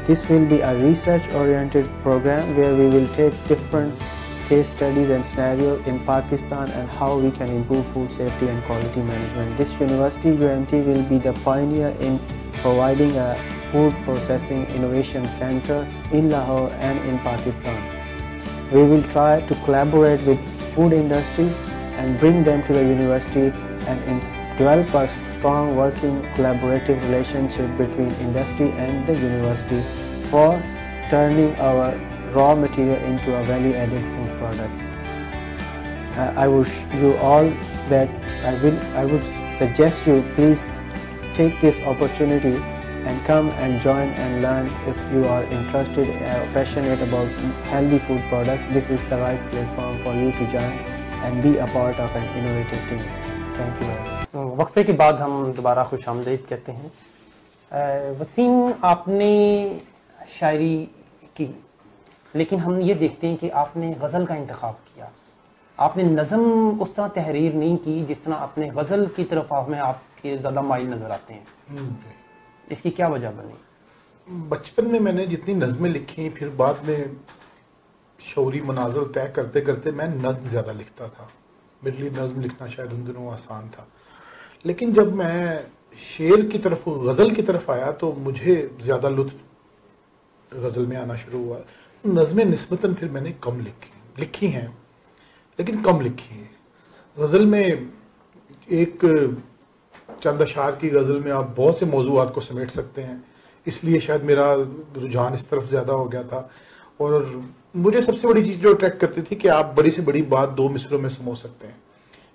this will be a research-oriented program where we will take different case studies and scenarios in Pakistan and how we can improve food safety and quality management. This university, UMT, will be the pioneer in providing a food processing innovation center in Lahore and in Pakistan. We will try to collaborate with food industry and bring them to the university and develop a strong working collaborative relationship between industry and the university for turning our raw material into a value-added food products. I wish you all that I would suggest you please take this opportunity and come and join and learn. If you are interested or passionate about healthy food products, this is the right platform for you to join and be a part of an innovative team. Thank you very much. वक्फे के बाद हम दोबारा खुशामदीद कहते हैं। वसीम, आपने शायरी की, लेकिन हम ये देखते हैं कि आपने गज़ल का इंतखाब किया। आपने नज़म उस तरह तहरीर नहीं की जिस तरह आपने गज़ल की तरफ हमें आपके ज़्यादा माइल नज़र आते हैं। इसकी क्या वजह बनी? बचपन में मैंने जितनी नज़में लिखी, फिर बाद में शौरी मनाज़िल तय करते करते मैं नज़म ज़्यादा लिखता था। मेरे लिए नज़म लिखना शायद उन दिनों आसान था, लेकिन जब मैं शेर की तरफ, गज़ल की तरफ आया तो मुझे ज़्यादा लुत्फ़ गज़ल में आना शुरू हुआ। नज़में निस्बतन फिर मैंने कम लिखी हैं, लेकिन कम लिखी हैं। गज़ल में एक चंद अशार की गज़ल में आप बहुत से मौज़ूआत को समेट सकते हैं, इसलिए शायद मेरा रुझान इस तरफ ज़्यादा हो गया था। और मुझे सबसे बड़ी चीज़ जो अट्रैक्ट करती थी कि आप बड़ी से बड़ी बात 2 मिसरों में समो सकते हैं,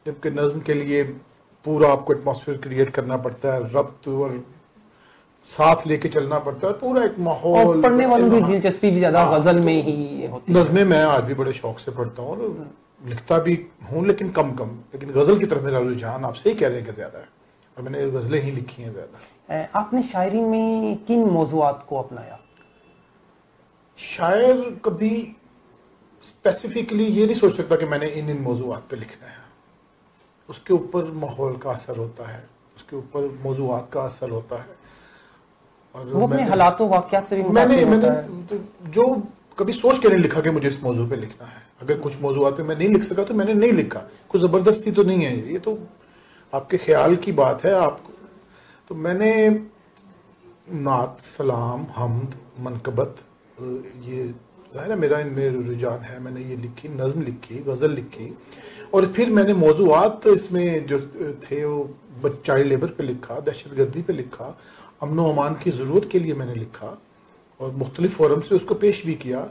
जबकि नज़म के लिए पूरा आपको एटमॉस्फेयर क्रिएट करना पड़ता है, रब्त और साथ लेके चलना पड़ता है, पूरा एक माहौल। और पढ़ने वालों की दिलचस्पी भी ज़्यादा गज़ल में ही होती है। नज़में मैं आज भी बड़े शौक से पढ़ता हूँ और लिखता भी हूँ, लेकिन कम, लेकिन गज़ल की तरफ मेरा रुझान आप सही कह रहे हैं कि ज़्यादा है, और मैंने गज़लें ही लिखी हैं ज़्यादा। आपने शायरी में किन मौज़ूआत को अपनाया? शायर कभी स्पेसिफिकली ये नहीं सोच सकता कि मैंने इन मौज़ूआत पे लिखना है। उसके ऊपर माहौल का असर होता है, उसके ऊपर मौज़ूआत का असर होता है, और वो अपने हालातों वाक़यात से भी मुतासिर होता है। तो जो कभी सोच के नहीं लिखा कि मुझे इस मौजू पे लिखना है। अगर कुछ मौज़ूआत पे मैं नहीं लिख सका तो मैंने नहीं लिखा, कुछ ज़बरदस्ती तो नहीं है, ये तो आपके ख्याल की बात है। आपको तो मैंने नात, सलाम, हमद, मनकबत, ये ज़ाहिर है मेरा इनमें रुझान है। मैंने ये लिखी, नज़्म लिखी, गज़ल लिखी, और फिर मैंने मौज़ूआत इसमें जो थे वो चाइल्ड लेबर पे लिखा, दहशतगर्दी पे लिखा, अमन व अमान की ज़रूरत के लिए मैंने लिखा और मुख्तलिफ फोरम से उसको पेश भी किया।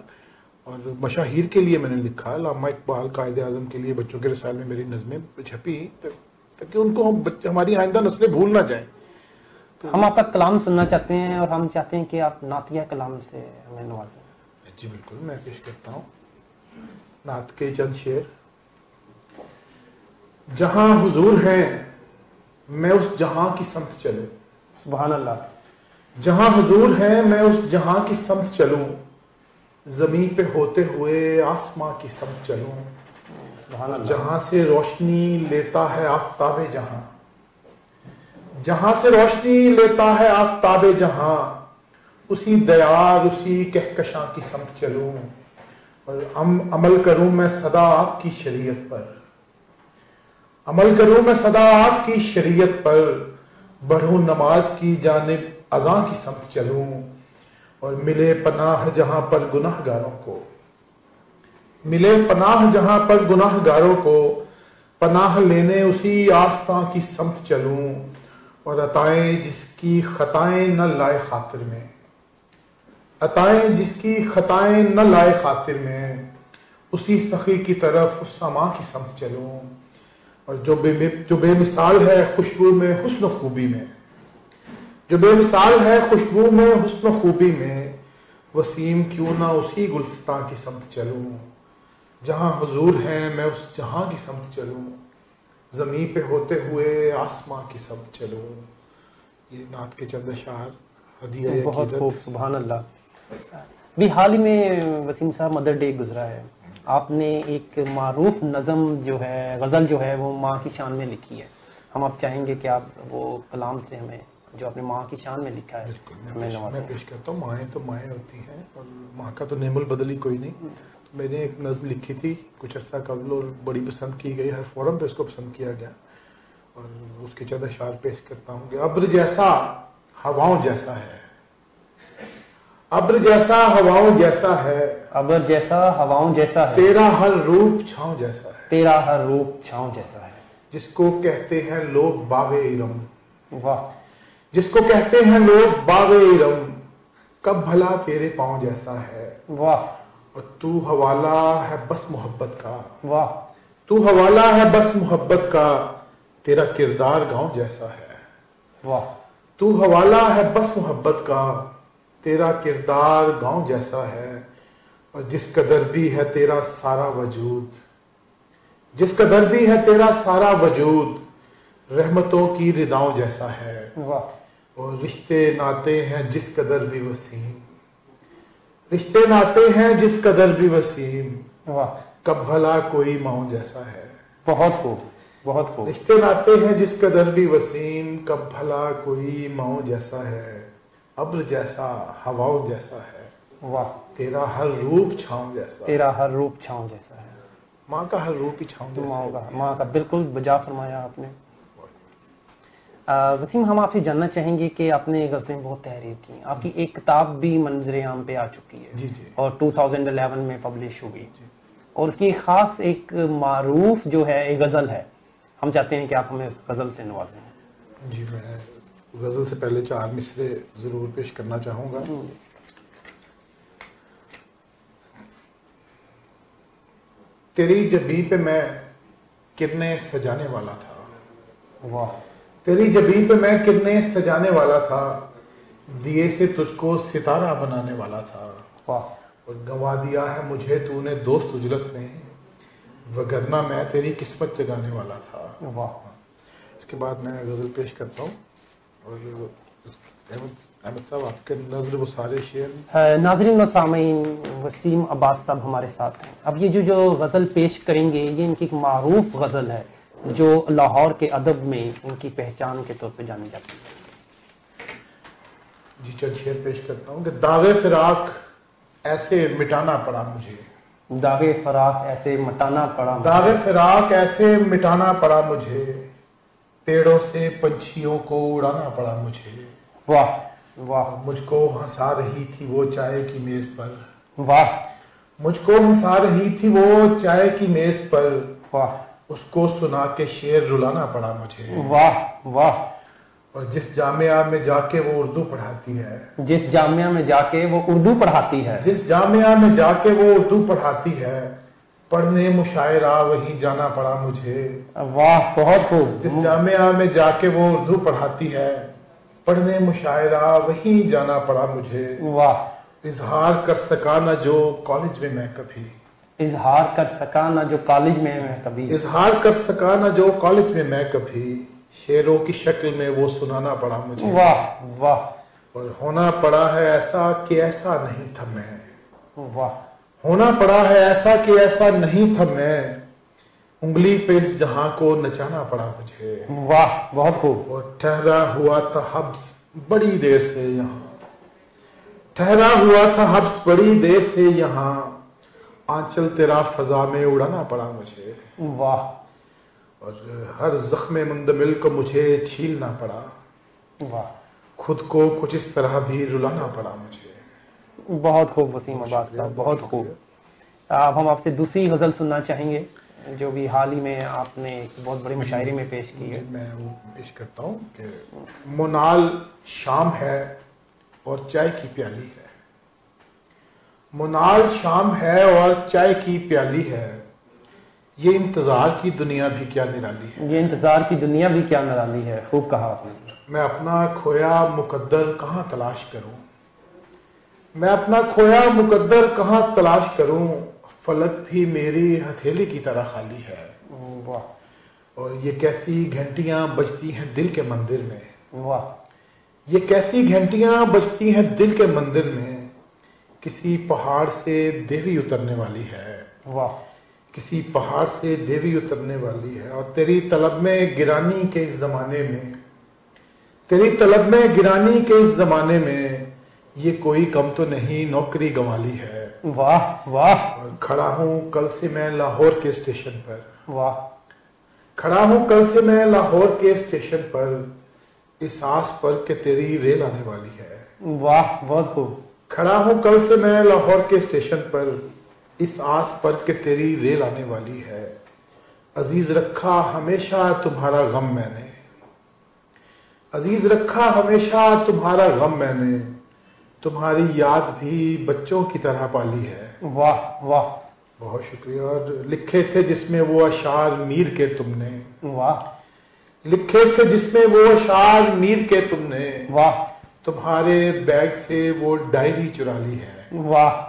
और मशाहिर के लिए मैंने लिखा, अल्लामा इकबाल कायदे आज़म के लिए बच्चों के रसायल में मेरी नज़में छपी ताकि उनको हमारी आइंदा नस्लें भूल ना जाएं। तो हम आपका कलाम सुनना चाहते हैं और हम चाहते हैं कि आप नातिया कलाम से हमें नवाजें। जी बिल्कुल, मैं पेश करता हूँ नात के चंद शेर। जहां हुजूर हैं मैं उस जहां की समत चलूं, सुभान अल्लाह। जहां हुजूर हैं मैं उस जहां की समत चलूं, जमीन पे होते हुए आसमां की समत चलूं, सुभान अल्लाह। जहां से रोशनी लेता है आफताबे जहां, जहां से रोशनी लेता है आफताबे जहां, उसी दयार उसी कहकशां की समत चलूं, और अमल करूं मैं सदा आपकी शरीयत पर, अमल करूं मैं सदा आपकी शरीयत पर, बढ़ूं नमाज की जानिब अज़ां की समत चलूं, और मिले पनाह जहां पर गुनाहगारों को, मिले पनाह जहां पर गुनाहगारों को, पनाह लेने उसी आस्था की समत चलूं, और अताएं जिसकी खताएं न लाए खातिर में, अताएं जिसकी खताएं न लाए खातिर में, उसी सखी की तरफ उस समा की समत चलूं, और जो बेमिसाल है खुशबू में हुस्न खूबी में, जो बेमिसाल है खुशबू में हुस्न खूबी में, वसीम क्यों ना उसी गुलस्तां की समत चलूं, जहां हुजूर हैं मैं उस जहां की समत चलूं, जमीन पे होते हुए आसमां की समत चलूं। ये नात के चंद अशार हदिया बहुत खूब, सुभान अल्लाह। भी हाल ही में वसीम साहब मदर डे गुजरा है, आपने एक मारूफ नज़म जो है, गज़ल जो है वो माँ की शान में लिखी है। हम आप चाहेंगे कि आप वो कलाम से हमें जो अपने माँ की शान में लिखा है मैं पेश करता हूँ। माएँ तो माएँ होती हैं और माँ का तो नेमुल बदली कोई नहीं। तो मैंने एक नज़्म लिखी थी कुछ अर्सा कबल और बड़ी पसंद की गई, हर फोरम पे उसको पसंद किया गया, और उसके चंद अशार पेश करता हूँ कि अब्र जैसा हवाओं जैसा है, अब्र जैसा हवाओं जैसा है, अब्र जैसा हवाओं जैसा है, तेरा हर रूप छाँव जैसा है, तेरा हर रूप छाँव जैसा है, जिसको कहते हैं लोग बागे इरम, वाह, जिसको कहते हैं लोग बागे इरम, कब भला तेरे पाँव जैसा है, वाह, और तू हवाला है बस मोहब्बत का, वाह, तू हवाला है बस मोहब्बत का, तेरा किरदार गाँव जैसा है, वाह, तू हवाला है बस मोहब्बत का, तेरा किरदार गाँव जैसा है, और जिस कदर भी है तेरा सारा वजूद, जिस कदर भी है तेरा सारा वजूद, रहमतों की रिदाओं जैसा है, वाह, और रिश्ते नाते हैं जिस कदर भी वसीम, रिश्ते नाते हैं जिस कदर भी वसीम, वाह, कब भला कोई माओ जैसा है। बहुत खूब, बहुत खूब। रिश्ते नाते हैं जिस कदर भी वसीम, कब भला कोई माओ जैसा है, अब्र जैसा हवाओं जैसा है, वाह, तेरा हर रूप छाँव जैसा, तेरा हर रूप छाँव जैसा है। माँ का हर रूप ही छाँव जैसा है। माँ का बिल्कुल बजा फरमाया आपने। वसीम, हम आपसे जानना चाहेंगे कि आपने गज़लें बहुत तहरीर की, आपकी एक किताब भी मंजर आम पे आ चुकी है जी जी, और 2011 में पब्लिश हुई, और उसकी खास एक मारूफ जो है एक गज़ल है, हम चाहते हैं कि आप हमें उस गज़ल से नवाजें। जी, मैं गज़ल से पहले 4 मिसरे ज़रूर पेश करना चाहूँगा। तेरी जबीन पे मैं किरने सजाने वाला था, वाह, तेरी जबीन पे मैं किरने सजाने वाला था, दिए से तुझको सितारा बनाने वाला था, वाह, और गंवा दिया है मुझे तूने दोस्त उजरत में, वगरना मैं तेरी किस्मत जगाने वाला था। वाह। इसके बाद मैं गज़ल पेश करता हूँ, और अहमद साहब आपके नज़र वो सारे शेर। नाज़रीन व सामीन, वसीम अब्बास साहब हमारे साथ हैं। अब ये जो गज़ल पेश करेंगे ये इनकी एक मारूफ गज़ल है जो लाहौर के अदब में इनकी पहचान के तौर पे जानी जाती है। जी, चंद शेर पेश करता हूँ कि दागे फिराक ऐसे मिटाना पड़ा मुझे, दागे फराक ऐसे मिटाना पड़ा, दागे फिराक ऐसे मिटाना पड़ा मुझे, पेड़ों से पंछियों को उड़ाना पड़ा मुझे, वाह, वाह। मुझको हंसा रही थी वो चाय की मेज पर। वाह। मुझको हंसा रही थी वो चाय की मेज पर। वाह। उसको सुना के शेर रुलाना पड़ा मुझे। वाह वाह। और जिस जामिया में जाके वो उर्दू पढ़ाती है। जिस जामिया में जाके वो उर्दू पढ़ाती है। जिस जामिया में जाके वो उर्दू पढ़ाती है, पढ़ने मुशायरा वहीं जाना पड़ा मुझे। वाह बहुत खूब। जिस जामिया में जाके वो उर्दू पढ़ाती है, पढ़ने मुशायरा वहीं जाना पड़ा मुझे। वाह। इजहार कर सका ना जो कॉलेज में मैं कभी। इजहार कर सका ना जो कॉलेज में मैं कभी। इजहार कर सका ना जो कॉलेज में मैं कभी, शेरों की शक्ल में वो सुनाना पड़ा मुझे। वाह वाह। और होना पड़ा है ऐसा कि ऐसा नहीं था मैं। वाह। होना पड़ा है ऐसा कि ऐसा नहीं था मैं, उंगली पे इस जहां को नचाना पड़ा मुझे। वाह बहुत खूब। और ठहरा हुआ था हब्स बड़ी देर से यहाँ। ठहरा हुआ था हब्स बड़ी देर से यहाँ, आंचल तेरा फजा में उड़ाना पड़ा मुझे। वाह। और हर जख्म मुंदमिल को मुझे छीलना पड़ा। वाह। खुद को कुछ इस तरह भी रुलाना पड़ा मुझे। बहुत खूब वसीम अब्बास साहब, बहुत खूब। अब हम आपसे दूसरी गजल सुनना चाहेंगे जो भी हाल ही में आपने एक बहुत बड़ी मुशायरे में पेश की है। मैं वो पेश करता हूँ कि मोनाल शाम है और चाय की प्याली है। मोनाल शाम है और चाय की प्याली है, ये इंतजार की दुनिया भी क्या निराली है। ये इंतजार की दुनिया भी क्या निराली है, खूब कहा आपने। मैं अपना खोया मुकद्दर कहाँ तलाश करूं। मैं अपना खोया मुकद्दर कहाँ तलाश करूं, फलक भी मेरी हथेली की तरह खाली है। वाह। और ये कैसी घंटियां बजती हैं दिल के मंदिर में। वाह। ये कैसी घंटियां बजती हैं दिल के मंदिर में, किसी पहाड़ से देवी उतरने वाली है। वाह। किसी पहाड़ से देवी उतरने वाली है। और तेरी तलब में गिरानी के इस जमाने में, तेरी तलब में गिरानी के इस जमाने में, ये कोई कम तो नहीं नौकरी गंवाली है। वाह वाह। और खड़ा हूँ कल से मैं लाहौर के स्टेशन पर। वाह। खड़ा हूँ कल से मैं लाहौर के स्टेशन पर, इस आस पर के तेरी रेल आने वाली है। वाह बहुत खूब। खड़ा हूँ कल से मैं लाहौर के स्टेशन पर, इस आस पर के तेरी रेल आने वाली है। अजीज रखा हमेशा तुम्हारा गम मैंने। अजीज रखा हमेशा तुम्हारा गम मैंने, तुम्हारी याद भी बच्चों की तरह पाली है। वाह वाह। बहुत शुक्रिया। और लिखे थे जिसमें वो अशार मीर के तुमने। वाह। लिखे थे जिसमें वो अशार मीर के तुमने। वाह। तुम्हारे बैग से वो डायरी चुरा ली है। वाह।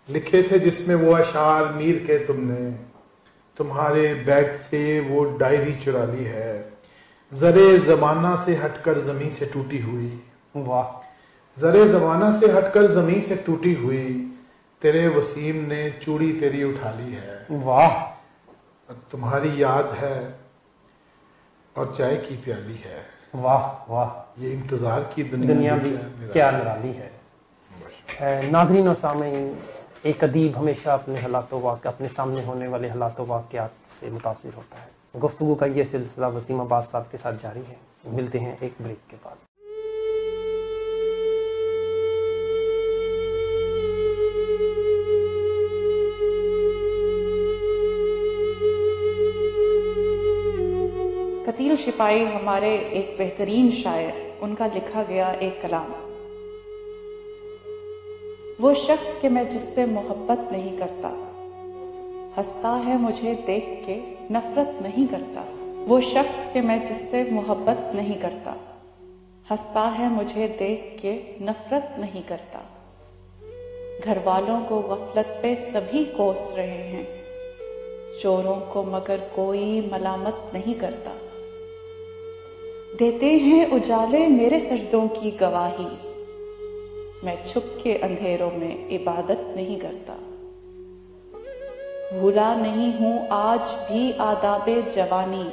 लिखे थे जिसमें वो अशार मीर के तुमने, तुम्हारे बैग से वो डायरी चुरा ली है। जरे जमाना से हटकर जमीन से टूटी हुई। वाह। जरे जमाना से हटकर जमीन से टूटी हुई, तेरे वसीम ने चूड़ी तेरी उठा ली है। वाह। तुम्हारी याद है और चाय की प्याली है। वाह वाह। ये इंतजार की दुनिया भी क्या निराली है। नाज़रीन और सामीन, एक अदीब हमेशा अपने हालातों वाक़ अपने सामने होने वाले हालातों वाक़यात से मुतासिर होता है। गुफ्तगू का ये सिलसिला वसीम अब्बास साहब के साथ जारी है। मिलते हैं एक ब्रेक के बाद। कतील शिपाई हमारे एक बेहतरीन शायर, उनका लिखा गया एक कलाम। वो शख्स के मैं जिससे मोहब्बत नहीं करता, हंसता है मुझे देख के नफरत नहीं करता। वो शख्स के मैं जिससे मोहब्बत नहीं करता, हंसता है मुझे देख के नफरत नहीं करता। घर वालों को गफलत पे सभी कोस रहे हैं, चोरों को मगर कोई मलामत नहीं करता। देते हैं उजाले मेरे सजदों की गवाही, मैं छुप के अंधेरों में इबादत नहीं करता। भूला नहीं हूँ आज भी आदाबे जवानी,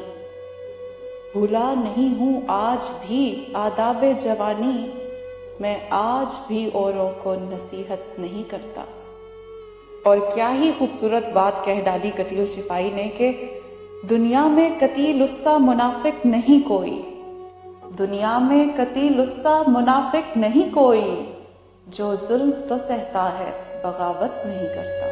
भूला नहीं हूँ आज भी आदाबे जवानी, मैं आज भी औरों को नसीहत नहीं करता। और क्या ही खूबसूरत बात कह डाली कतील शिपाई ने कि दुनिया में कतील उससा मुनाफिक नहीं कोई, दुनिया में कतीलुस्सा मुनाफिक नहीं कोई, जो जुल्म तो सहता है बगावत नहीं करता।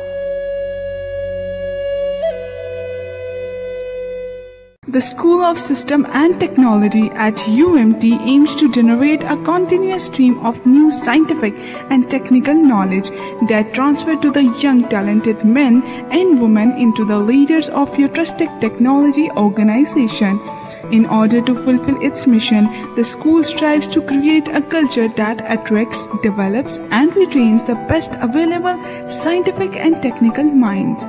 The School of System and Technology at UMT aims to generate a continuous stream of new scientific and technical knowledge that transfer to the young talented men and women into the leaders of futuristic technology organization. In order to fulfill its mission, the school strives to create a culture that attracts, develops and retains the best available scientific and technical minds.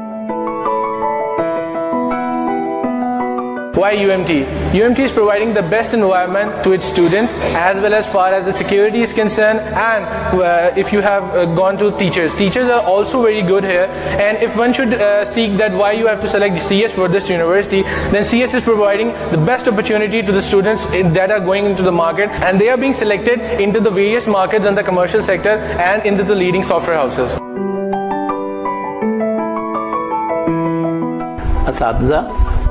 Why UMT? UMT is providing the best environment to its students as well as far as the security is concerned, and if you have gone to teachers are also very good here, and if one should seek that why you have to select CS for this university, then CS is providing the best opportunity to the students that are going into the market, and they are being selected into the various markets in the commercial sector and into the leading software houses. असातिज़ा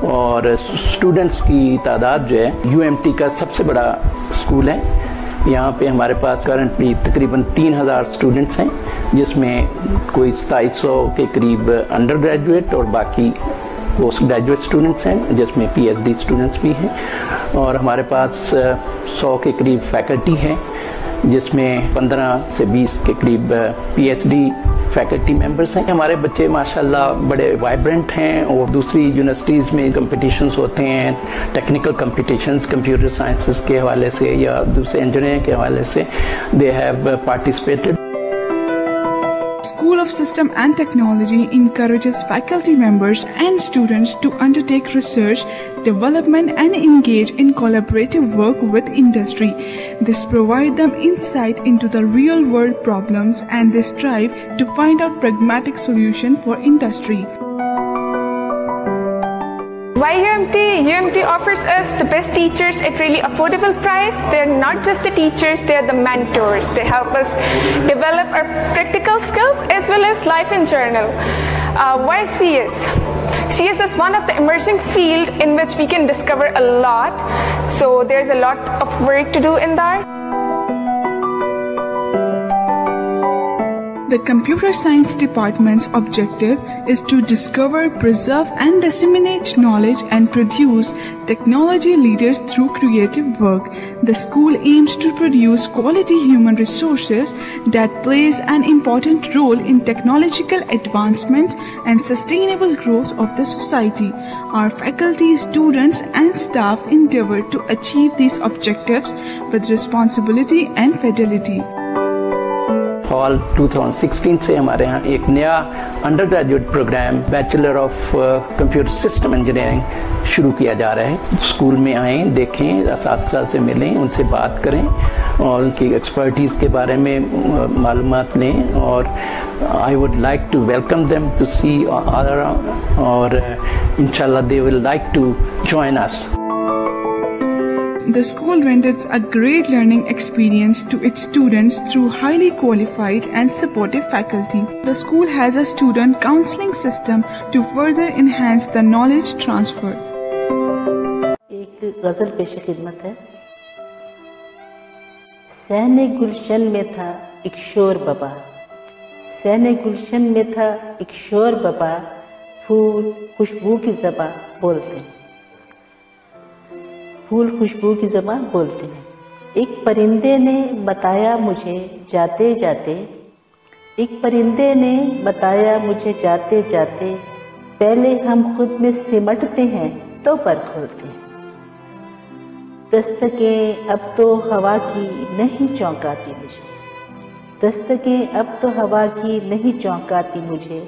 और students की तादाद जो है UMT का सबसे बड़ा school है। यहाँ पे हमारे पास करंटली तकरीबन 3000 स्टूडेंट्स हैं, जिसमें कोई 2700 के करीब अंडर ग्रेजुएट और बाकी पोस्ट ग्रेजुएट स्टूडेंट्स हैं, जिसमें PhD स्टूडेंट्स भी हैं। और हमारे पास 100 के करीब फैकल्टी हैं, जिसमें 15 से 20 के करीब PhD फैकल्टी मेंबर्स हैं। हमारे बच्चे माशाल्लाह बड़े वाइब्रेंट हैं, और दूसरी यूनिवर्सिटीज़ में कंपटीशंस होते हैं, टेक्निकल कंपटीशंस कंप्यूटर साइंसेस के हवाले से या दूसरे इंजीनियरिंग के हवाले से, they have participated. School of System and Technology encourages faculty members and students to undertake research, development and engage in collaborative work with industry. This provides them insight into the real world problems, and they strive to find out pragmatic solutions for industry. Why UMT? UMT offers us the best teachers at really affordable price. They're not just the teachers, they're the mentors. They help us develop our practical skills as well as life in general. Why CS? CS is one of the emerging field in which we can discover a lot. So there's a lot of work to do in that. The Computer Science Department's objective is to discover, preserve and disseminate knowledge and produce technology leaders through creative work. The school aims to produce quality human resources that plays an important role in technological advancement and sustainable growth of the society. Our faculty, students and staff endeavor to achieve these objectives with responsibility and fidelity. Fall 2016 से हमारे यहाँ एक नया undergraduate program bachelor of computer system engineering शुरू किया जा रहा है। स्कूल में आएँ, देखें, असातिज़ा से मिलें, उनसे बात करें और उनकी एक्सपर्टीज़ के बारे में मालूमात लें, और I would like to welcome them to see other, और इंशाल्लाह they will like to join us. The school renders a great learning experience to its students through highly qualified and supportive faculty. The school has a student counseling system to further enhance the knowledge transfer. एक गजल पेश खिदमत है। सहने गुलशन में था एक शोर बबा, सहने गुलशन में था एक शोर बबा, फूल खुशबू की ज़बां बोलते हैं, फूल खुशबू की ज़बां बोलते हैं। एक परिंदे ने बताया मुझे जाते जाते, एक परिंदे ने बताया मुझे जाते जाते, पहले हम खुद में सिमटते हैं तो पर खोलते हैं। दस्तकें अब तो हवा की नहीं चौंकाती मुझे, दस्तकें अब तो हवा की नहीं चौंकाती मुझे,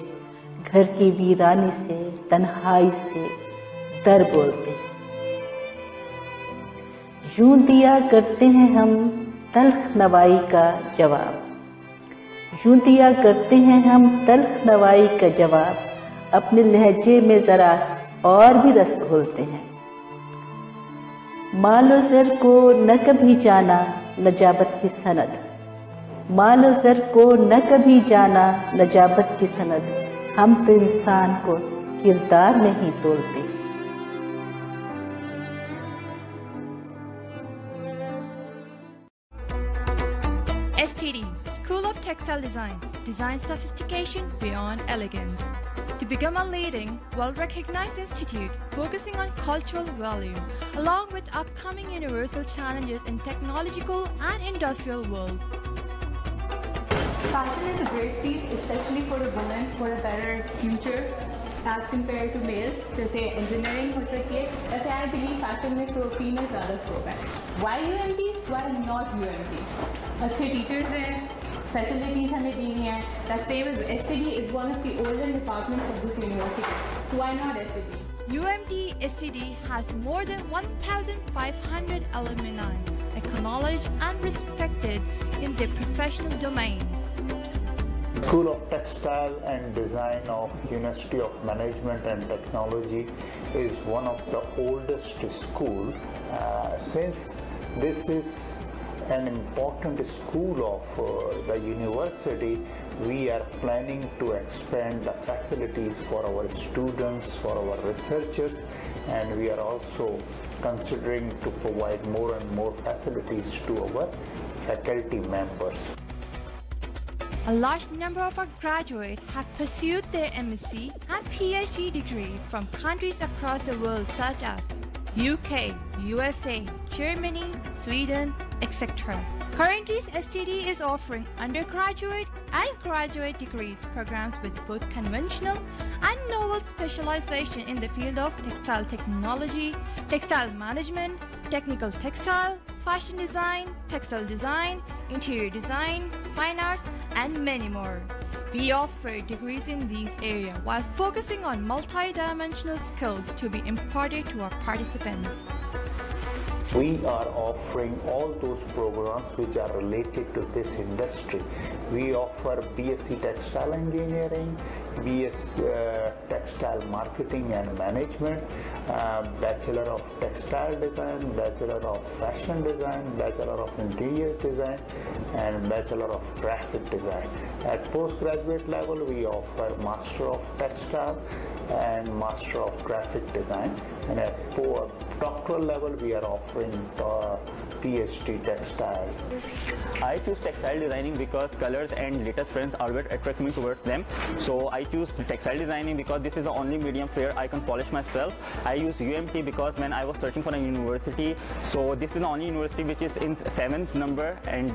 घर की वीरानी से तन्हाई से दर बोलते हैं। यूं दिया करते हैं हम तल्ख नवाई का जवाब, यूं दिया करते हैं हम तल्ख नवाई का जवाब, अपने लहजे में ज़रा और भी रस घोलते हैं। मालो ज़र को न कभी जाना नजाबत की सनद, मालो ज़र को न कभी जाना नजाबत की सनद, हम तो इंसान को किरदार में ही तोलते। STD, School of Textile Design, design sophistication beyond elegance. To become a leading, well-recognized institute focusing on cultural value, along with upcoming universal challenges in technological and industrial world. Fashion is a great field, especially for a woman, for a better future as compared to males. जैसे engineering हो सकती है, वैसे I believe fashion में for female ज़्यादा scope है. Why UMT? Why not UMT? अच्छे teachers हैं, facilities हमें दी हुई हैं. That same as STD is one of the older departments of this university. So why not STD? UMT STD has more than 1,500 alumni, acknowledged and respected in their professional domains. School of Textile and Design of University of Management and Technology is one of the oldest school. Since this is an important school of the university, we are planning to expand the facilities for our students, for our researchers, and we are also considering to provide more and more facilities to our faculty members. A large number of our graduates have pursued their MSc and PhD degree from countries across the world such as UK, USA, Germany, Sweden, etc. Currently, STD is offering undergraduate and graduate degrees programs with both conventional and novel specialization in the field of textile technology, textile management, technical textile, fashion design, textile design, interior design, fine arts, and many more. We offer degrees in these areas while focusing on multi-dimensional skills to be imparted to our participants. We are offering all those programs which are related to this industry. We offer BSc Textile Engineering, BS Textile Marketing and Management, Bachelor of Textile Design, Bachelor of Fashion Design, Bachelor of Interior Design, and Bachelor of Graphic Design. At postgraduate level, we offer Master of Textile and Master of Graphic Design, and at doctoral level we are offering PhD textiles. I choose textile designing because colors and latest trends always attract me towards them. So I choose textile designing because this is the only medium where I can polish myself. I use UMT because when I was searching for a university, so this is the only university which is in 7th number, and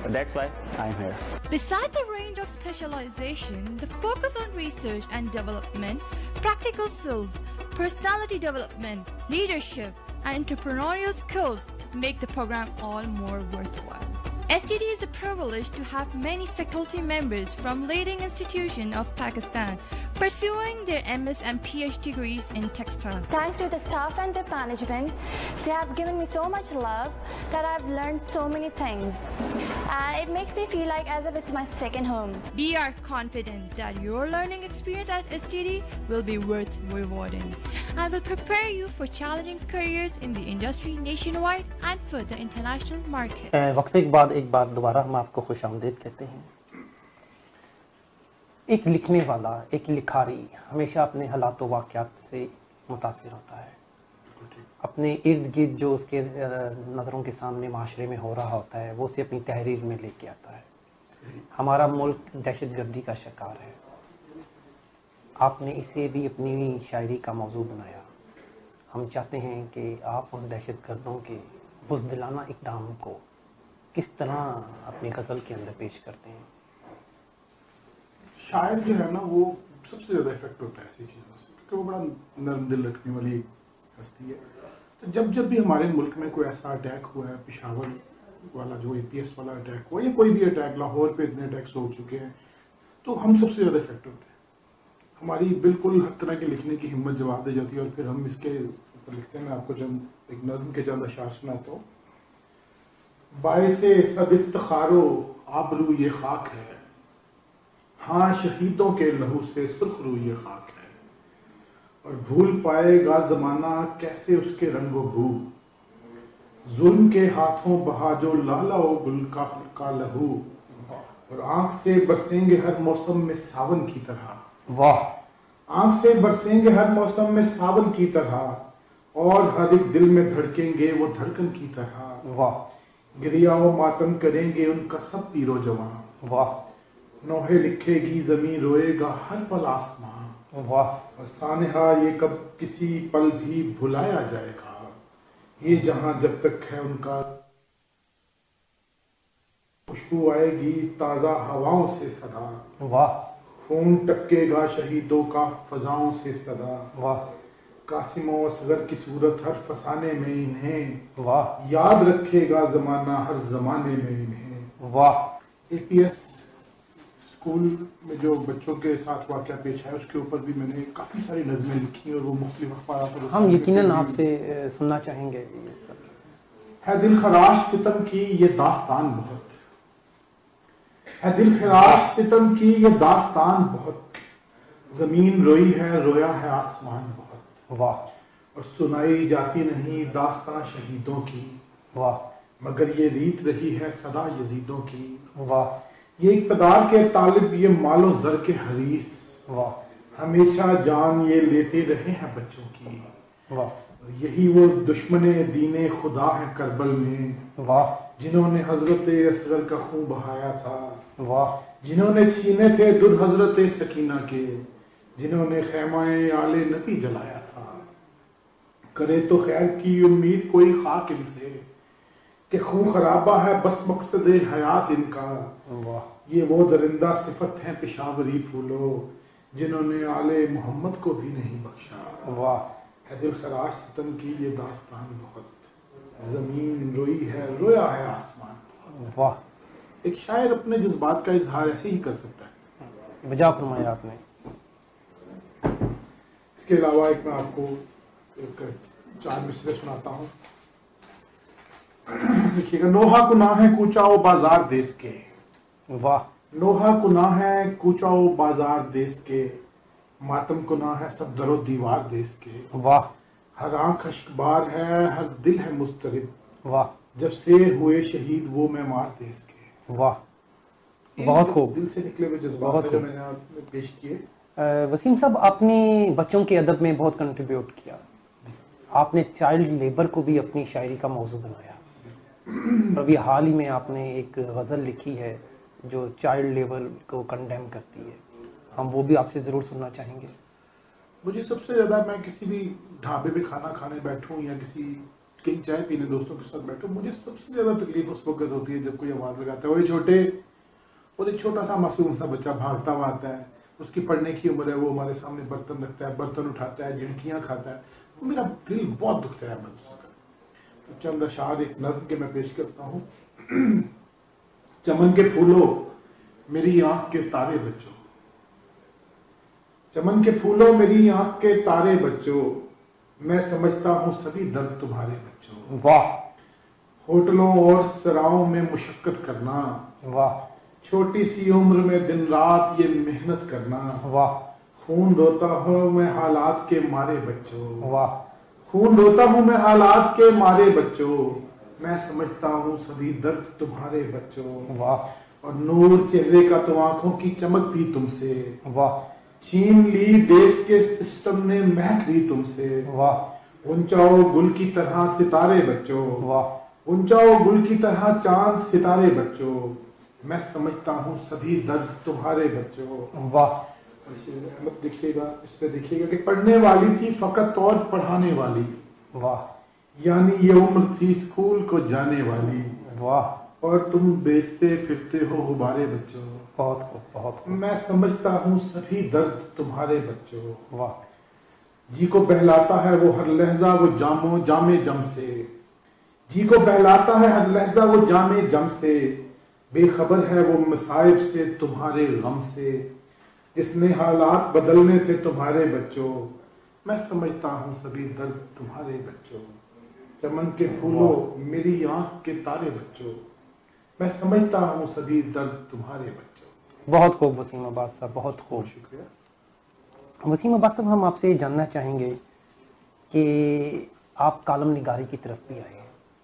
that's why I'm here. Besides the range of specialization, the focus on research and development, practical skills, personality development, leadership, and entrepreneurial skills make the program all more worthwhile. STD is a privilege to have many faculty members from leading institutions of Pakistan pursuing their MS and PhD degrees in textile. Thanks to the staff and the management, they have given me so much love that I've learned so many things. And it makes me feel like as if it's my second home. We are confident that your learning experience at STD will be worth rewarding and will prepare you for challenging careers in the industry nationwide and for the international market. वक्फे के बाद एक बार दोबारा हम आपको खुशामदीद कहते हैं। एक लिखने वाला, एक लिखारी हमेशा अपने हालात व वाक़यात से मुतासिर होता है। अपने इर्द गिर्द जो उसके नज़रों के सामने माशरे में हो रहा होता है वो उसे अपनी तहरीर में लेके आता है। हमारा मुल्क दहशतगर्दी का शिकार है। आपने इसे भी अपनी शायरी का मौजू बनाया। हम चाहते हैं कि आप उन दहशतगर्दों के बुज़दिलाना इक़दाम को किस तरह अपनी गज़ल के अंदर पेश करते हैं। शायर जो है ना वो सबसे ज़्यादा इफेक्ट होता है ऐसी चीज़ों से, क्योंकि वो बड़ा नरम दिल रखने वाली हस्ती है। तो जब भी हमारे मुल्क में कोई ऐसा अटैक हुआ है, पेशावर वाला जो APS वाला अटैक हुआ या कोई भी अटैक, लाहौर पे इतने अटैक्स हो चुके हैं, तो हम सबसे ज़्यादा इफेक्ट होते हैं। हमारी बिल्कुल हर तरह के लिखने की हिम्मत जवाब दे जाती है और फिर हम इसके ऊपर लिखते हैं। मैं आपको जब एक नज़्म के चंद अशार सुनाता हूँ। बाइसे सद इफ्तिखारो आबरू ये खाक है, हाँ शहीदों के लहू से सुर्खरू ये खाक है, और भूल पाएगा जमाना कैसे उसके रंगो भू, जुल्म के हाथों बहा जो लाला ओ गुल का लहू, और आंख से बरसेंगे हर मौसम में सावन की तरह। वाह! आंख से बरसेंगे हर मौसम में सावन की तरह, और हर एक दिल में धड़केंगे वो धड़कन की तरह। वाह! गिरिया व मातम करेंगे उनका सब पीरो जवां। वाह। नौहे लिखेगी जमीन रोएगा हर पल आसमां। वाह। और सानहा ये कब किसी पल भी भुलाया जाएगा, ये जहां जब तक है उनका। खुशबू आएगी ताजा हवाओं से सदा। वाह। खून टपकेगा शहीदों का फजाओं से सदा। वाह। कासिमो असगर की सूरत हर फसाने में इन्हें। वाह। याद रखेगा जमाना हर जमाने में इन्हें। वाह। APS स्कूल में जो बच्चों के साथ वाकया पेश है उसके ऊपर भी मैंने काफी सारी नज़में लिखी और वो मुख्तलिफ अखबारों पर हम यकीनन आपसे सुनना चाहेंगे। है दिल खराश सितम की ये दास्तान बहुत, है दिल खराश सितम की ये दास्तान बहुत। जमीन रोई है रोया है आसमान बहुत। वाह। और सुनाई जाती नहीं दास्तान शहीदों की। वाह। मगर ये रीत रही है सदा यजीदों की। वाह। ये इक़्तिदार के तालिब ये मालो जर के हरीस। वाह। हमेशा जान ये लेते रहे हैं बच्चों की। वाह। यही वो दुश्मने दीने खुदा है करबल में। वाह। जिन्होंने हजरत असगर का खून बहाया था। वाह। जिन्होंने छीने थे दुर हजरत सकीना के, जिन्होंने खैमाए आले नबी जलाया था। करे तो खैर की उम्मीद कोई खाक इनसे, कि खून खराबा है बस मकसद हयात इनका। वाह। ये वो दरिंदा सिफत है पेशावरी फूलो, जिन्होंने आले मोहम्मद को भी नहीं बख्शा। वाह। है दिल खराश सितम की ये दास्तान बहुत, जमीन रोई है रोया है आसमान। वाह। एक शायर अपने जज्बात का इजहार ऐसे ही कर सकता है। वजह फरमाया आपने। इसके अलावा एक मैं आपको एक 4 मिसरे सुनाता हूँ। देखिएगा। नोहा कुनाह है कूचाओ बाजार देश के। वाह। नोहा कुनाह है कूचाओ बाजार देश के, मातम कुनाह है सब दरो दीवार देश के। वाह। हर आंख अश्कबार है हर दिल है मुस्तरिब, वाह। जब से हुए शहीद वो मेमार देश के। वाह। बहुत खूब। दिल से निकले हुए जज्बात जो मैंने आपने पेश किए। वसीम साहब, आपने बच्चों के अदब में बहुत कंट्रीब्यूट किया। आपने चाइल्ड लेबर को भी अपनी शायरी का मौजू बनाया। अभी हाल ही में आपने एक गज़ल लिखी है जो चाइल्ड लेबर को कंडेम करती है। हम वो भी आपसे ज़रूर सुनना चाहेंगे। मुझे सबसे ज़्यादा, मैं किसी भी ढाबे पे खाना खाने बैठूं या कहीं चाय पीने दोस्तों के साथ बैठूं, मुझे सबसे ज़्यादा तकलीफ उस वक्त होती है जब कोई आवाज़ लगाता है वही छोटे, और एक छोटा सा मासूम सा बच्चा भागता हुआ आता है, उसकी पढ़ने की उम्र है, वो हमारे सामने बर्तन रखता है, बर्तन उठाता है, झिड़कियाँ खाता है, तो मेरा दिल बहुत दुखता है। तो चंद अशार एक नज़्म के मैं पेश करता हूँ। चमन के फूलों मेरी आंख के तारे बच्चों, चमन के फूलों मेरी आंख के तारे बच्चों, मैं समझता हूँ सभी दर्द तुम्हारे बच्चों। वाह। होटलों और सराओं में मुशक्कत करना। वाह। छोटी सी उम्र में दिन रात ये मेहनत करना। वाह। खून रोता हूँ मैं हालात के मारे बच्चों। वाह। खून रोता हूँ मैं हालात के मारे बच्चों, मैं समझता हूँ सभी दर्द तुम्हारे बच्चों। वाह। और नूर चेहरे का तो आंखों की चमक भी तुमसे। वाह। छीन ली देश के सिस्टम ने महक भी तुमसे। वाह। ऊंचाओ गुल की तरह सितारे बच्चों। वाह। ऊंचाओ गुल की तरह चांद सितारे बच्चों, मैं समझता हूँ सभी दर्द तुम्हारे बच्चों। वाह। मत देखिएगा, इसमें देखिएगा कि पढ़ने वाली थी फकत और पढ़ाने वाली। वाह। यानी ये उम्र थी स्कूल को जाने वाली। वाह। और तुम बेचते फिरते हो गुब्बारे बच्चों। बहुत खूब, बहुत खूब। मैं समझता हूँ सभी दर्द तुम्हारे बच्चों। वाह। जी को बहलाता है वो हर लहजा वो जामे जम से, जी को बहलाता है हर लहजा वो जामे जम से, बेखबर है वो मसाइब से तुम्हारे गम से, जिसने हालात बदलने थे तुम्हारे बच्चों, मैं समझता हूँ सभी दर्द तुम्हारे बच्चों। चमन के फूलों मेरी आंख के तारे बच्चों, मैं समझता हूँ सभी दर्द तुम्हारे बच्चों। बहुत खूब वसीम अब्बास साहब, बहुत खूब। शुक्रिया। वसीम अब्बास साहब, हम आपसे जानना चाहेंगे कि आप कालम निगारी की तरफ भी आए हैं।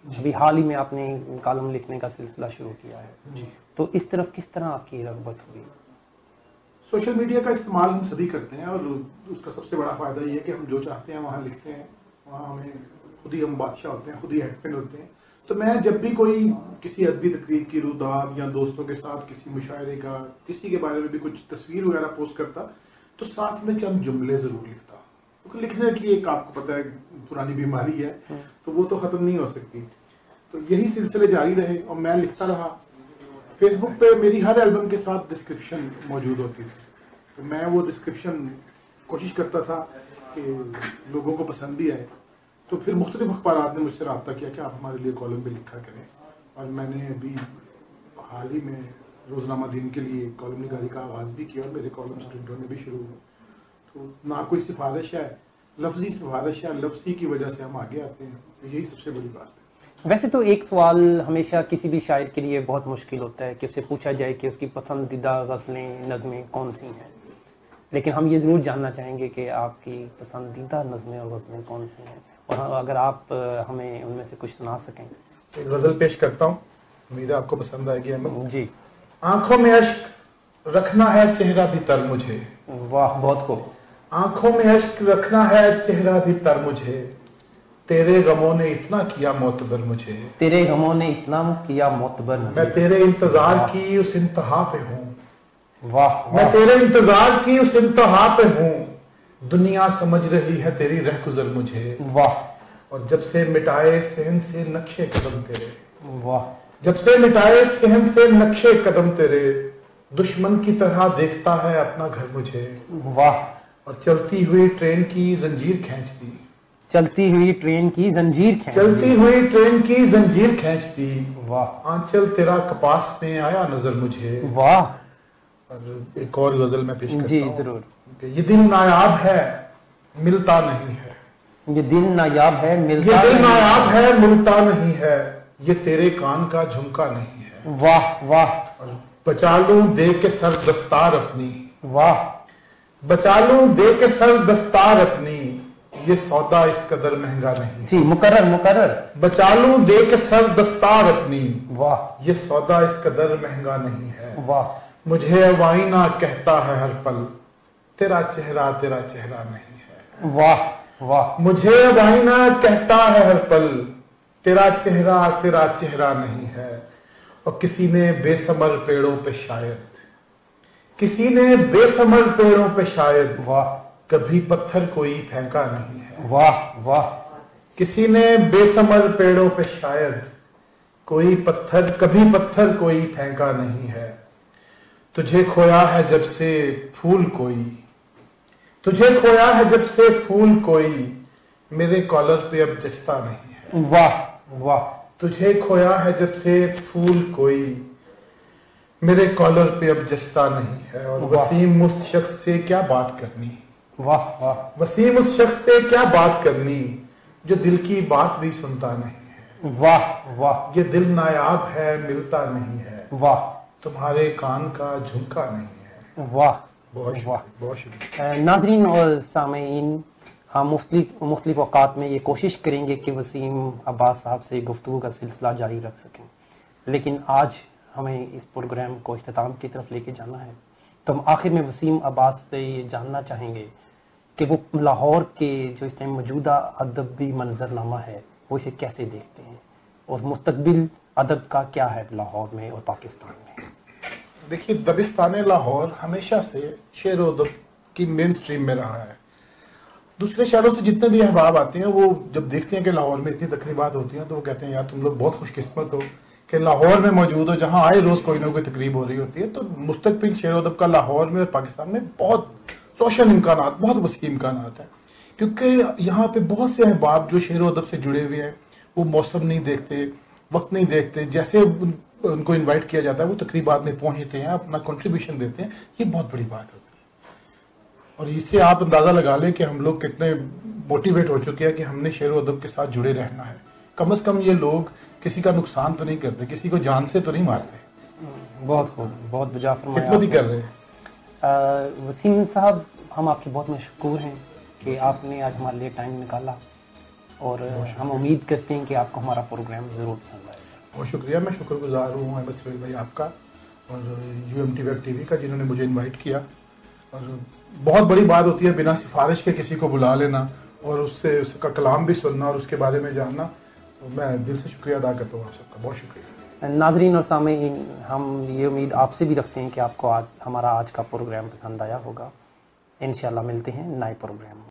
अभी हाल ही में आपने कालम लिखने का सिलसिला शुरू किया है जी। तो इस तरफ किस तरह आपकी रग़बत हुई? सोशल मीडिया का इस्तेमाल हम सभी करते हैं और उसका सबसे बड़ा फ़ायदा ये है कि हम जो चाहते हैं वहाँ लिखते हैं, वहाँ हमें खुद ही हम बादशाह होते हैं, खुद ही हेडफिन होते हैं। तो मैं जब भी कोई किसी अदबी तकरीब की रुदाद या दोस्तों के साथ किसी मुशायरे का, किसी के बारे में भी कुछ तस्वीर वगैरह पोस्ट करता, तो साथ में चंद जुमले जरूर लिखता, क्योंकि लिखने की एक आपको पता है पुरानी बीमारी है, तो वो तो खत्म नहीं हो सकती। तो यही सिलसिले जारी रहे और मैं लिखता रहा। फेसबुक पे मेरी हर एल्बम के साथ डिस्क्रिप्शन मौजूद होती थी, तो मैं वो डिस्क्रिप्शन कोशिश करता था कि लोगों को पसंद भी आए। तो फिर मुख्तलिफ अखबारात ने मुझसे रब्ता किया कि आप हमारे लिए कॉलम भी लिखा करें, और मैंने अभी हाल ही में रोज़नामा दिन के लिए कॉलम निगारी का आगाज़ भी किया और मेरे कॉलम्स प्रिंट होने भी शुरू हुए। तो ना कोई सिफारिश है, लफ्जी सिफारिश है, लफ्जी की वजह से हम आगे आते हैं, तो यही सबसे बड़ी बात है। वैसे तो एक सवाल हमेशा किसी भी शायर के लिए बहुत मुश्किल होता है कि उसे पूछा जाए कि उसकी पसंदीदा गज़लें, नज़में कौन सी हैं, लेकिन हम ये ज़रूर जानना चाहेंगे कि आपकी पसंदीदा नज़में और गज़लें कौन सी हैं, और अगर आप हमें उनमें से कुछ सुना सकें। एक गज़ल पेश करता हूँ, उम्मीद है आपको पसंद आएगी। अहमद जी। आंखों में अश्क रखना है, चेहरा भी तर मुझे। वाह, बहुत खूब। आंखों में अश्क रखना है, चेहरा भी तर मुझे, तेरे गमों ने इतना किया मोतबर मुझे। तेरे गमों ने इतना किया मोतबर मुझे। मैं तेरे इंतजार की उस इंतहा पे हूँ। वाह। मैं तेरे इंतजार की उस इंतहा पे हूँ, दुनिया समझ रही है तेरी रहगुज़र मुझे। वाह। और जब से मिटाए सहन से नक्शे कदम तेरे। वाह। जब से मिटाए सहन से नक्शे कदम तेरे, दुश्मन की तरह देखता है अपना घर मुझे। वाह। और चलती हुई ट्रेन की जंजीर खींच दी। चलती हुई ट्रेन की जंजीर खींच दी। चलती हुई ट्रेन की जंजीर खींच दी। वाह। आंचल तेरा कपास में आया नजर मुझे। वाह। और एक और गजल में पेश करता जी हूं। जरूर। ये दिल नायाब है मिलता नहीं है। ये दिल नायाब है मिलता ये दिल नायाब है मिलता नहीं है, ये तेरे कान का झुमका नहीं है। वाह वाह। और बचा लूं दे के सर दस्तार अपनी। वाह। बचा लूं दे के सर दस्तार अपनी, ये सौदा इस कदर महंगा नहीं। जी मुकर्रर मुकर्रर। बचा लूं दे के सर दस्तार अपनी। वाह। ये सौदा इस कदर महंगा नहीं है। वाह। मुझे वाइना कहता है हर पल, तेरा चेहरा नहीं है। वाह वाह। मुझे वाइना कहता है हर पल, तेरा चेहरा नहीं है। और किसी ने बेसमर पेड़ों पे शायद, किसी ने बेसमर पेड़ों पे शायद, वाह, कभी पत्थर कोई फेंका नहीं है। वाह वाह। किसी ने बेसमर पेड़ों पे शायद कभी पत्थर कोई फेंका नहीं है। तुझे खोया है जब से फूल कोई, तुझे खोया है जब से फूल कोई, मेरे कॉलर पे अब जचता नहीं है। वाह वाह। तुझे खोया है जब से फूल कोई, मेरे कॉलर पे अब जचता नहीं है। और वसीम उस शख्स से क्या बात करनी। वाह वाह। वसीम उस शख्स से क्या बात करनी, जो दिल की बात भी सुनता नहीं है। वाह वाह। ये दिल नायाब है मिलता नहीं है। वाह। तुम्हारे कान का झुमका नहीं है। वाह। बहुत शुक्रिया। नाजरीन और सामीन, हम मुख्तलिफ औकात में ये कोशिश करेंगे कि वसीम अब्बास साहब से गुफ्तगू का सिलसिला जारी रख सकें, लेकिन आज हमें इस प्रोग्राम को इख्तिताम की तरफ लेके जाना है। तो हम आखिर में वसीम अब्बास से ये जानना चाहेंगे कि वो लाहौर के जो इस टाइम मौजूदा अदबी मंजरनामा है वो इसे कैसे देखते हैं, और मुस्तकबिल अदब का क्या है लाहौर में और पाकिस्तान में। देखिए, दबिस्तान लाहौर हमेशा से शेर व अदब की मेन स्ट्रीम में रहा है। दूसरे शहरों से जितने भी अहबाब आते हैं वो जब देखते हैं कि लाहौर में इतनी तकरीबात होती हैं तो वो कहते हैं यार तुम लोग बहुत खुशकिस्मत हो कि लाहौर में मौजूद हो, जहाँ आए रोज कोई ना कोई तकरीब हो रही होती है। तो मुस्तकबिल शेर व अदब का लाहौर में और पाकिस्तान में बहुत रोशन इम्कानात, बहुत वसी इम्कानात है, क्योंकि यहाँ पे बहुत से अहबाब जो शेर व अदब से जुड़े हुए हैं वो मौसम नहीं देखते, वक्त नहीं देखते, जैसे उनको इन्वाइट किया जाता है वो तकरीबात में पहुंचते हैं, अपना कंट्रीब्यूशन देते हैं। ये बहुत बड़ी बात होती है और इससे आप अंदाजा लगा लें कि हम लोग कितने मोटिवेट हो चुके हैं कि हमने शेर व अदब के साथ जुड़े रहना है। कम से कम ये लोग किसी का नुकसान तो नहीं करते, किसी को जान से तो नहीं मारते। बहुत खूब, बहुत बुजा फरमाया, खिदमत ही कर रहे हैं। वसीम साहब, हम आपके बहुत मशकूर हैं कि आपने आज हमारे लिए टाइम निकाला, और हम उम्मीद करते हैं कि आपको हमारा प्रोग्राम ज़रूर पसंद आएगा। बहुत शुक्रिया, मैं शुक्रगुजार हूँ अहमद सोहेल भाई आपका और UMT वेब टीवी का, जिन्होंने मुझे इनवाइट किया। और बहुत बड़ी बात होती है बिना सिफारिश के किसी को बुला लेना और उससे उसका कलाम भी सुनना और उसके बारे में जानना। मैं दिल से शुक्रिया अदा करता हूँ आप सबका, बहुत शुक्रिया। नाजरीन और सामीन, हम ये उम्मीद आपसे भी रखते हैं कि आपको आज हमारा आज का प्रोग्राम पसंद आया होगा। इंशाल्लाह मिलते हैं नए प्रोग्राम में।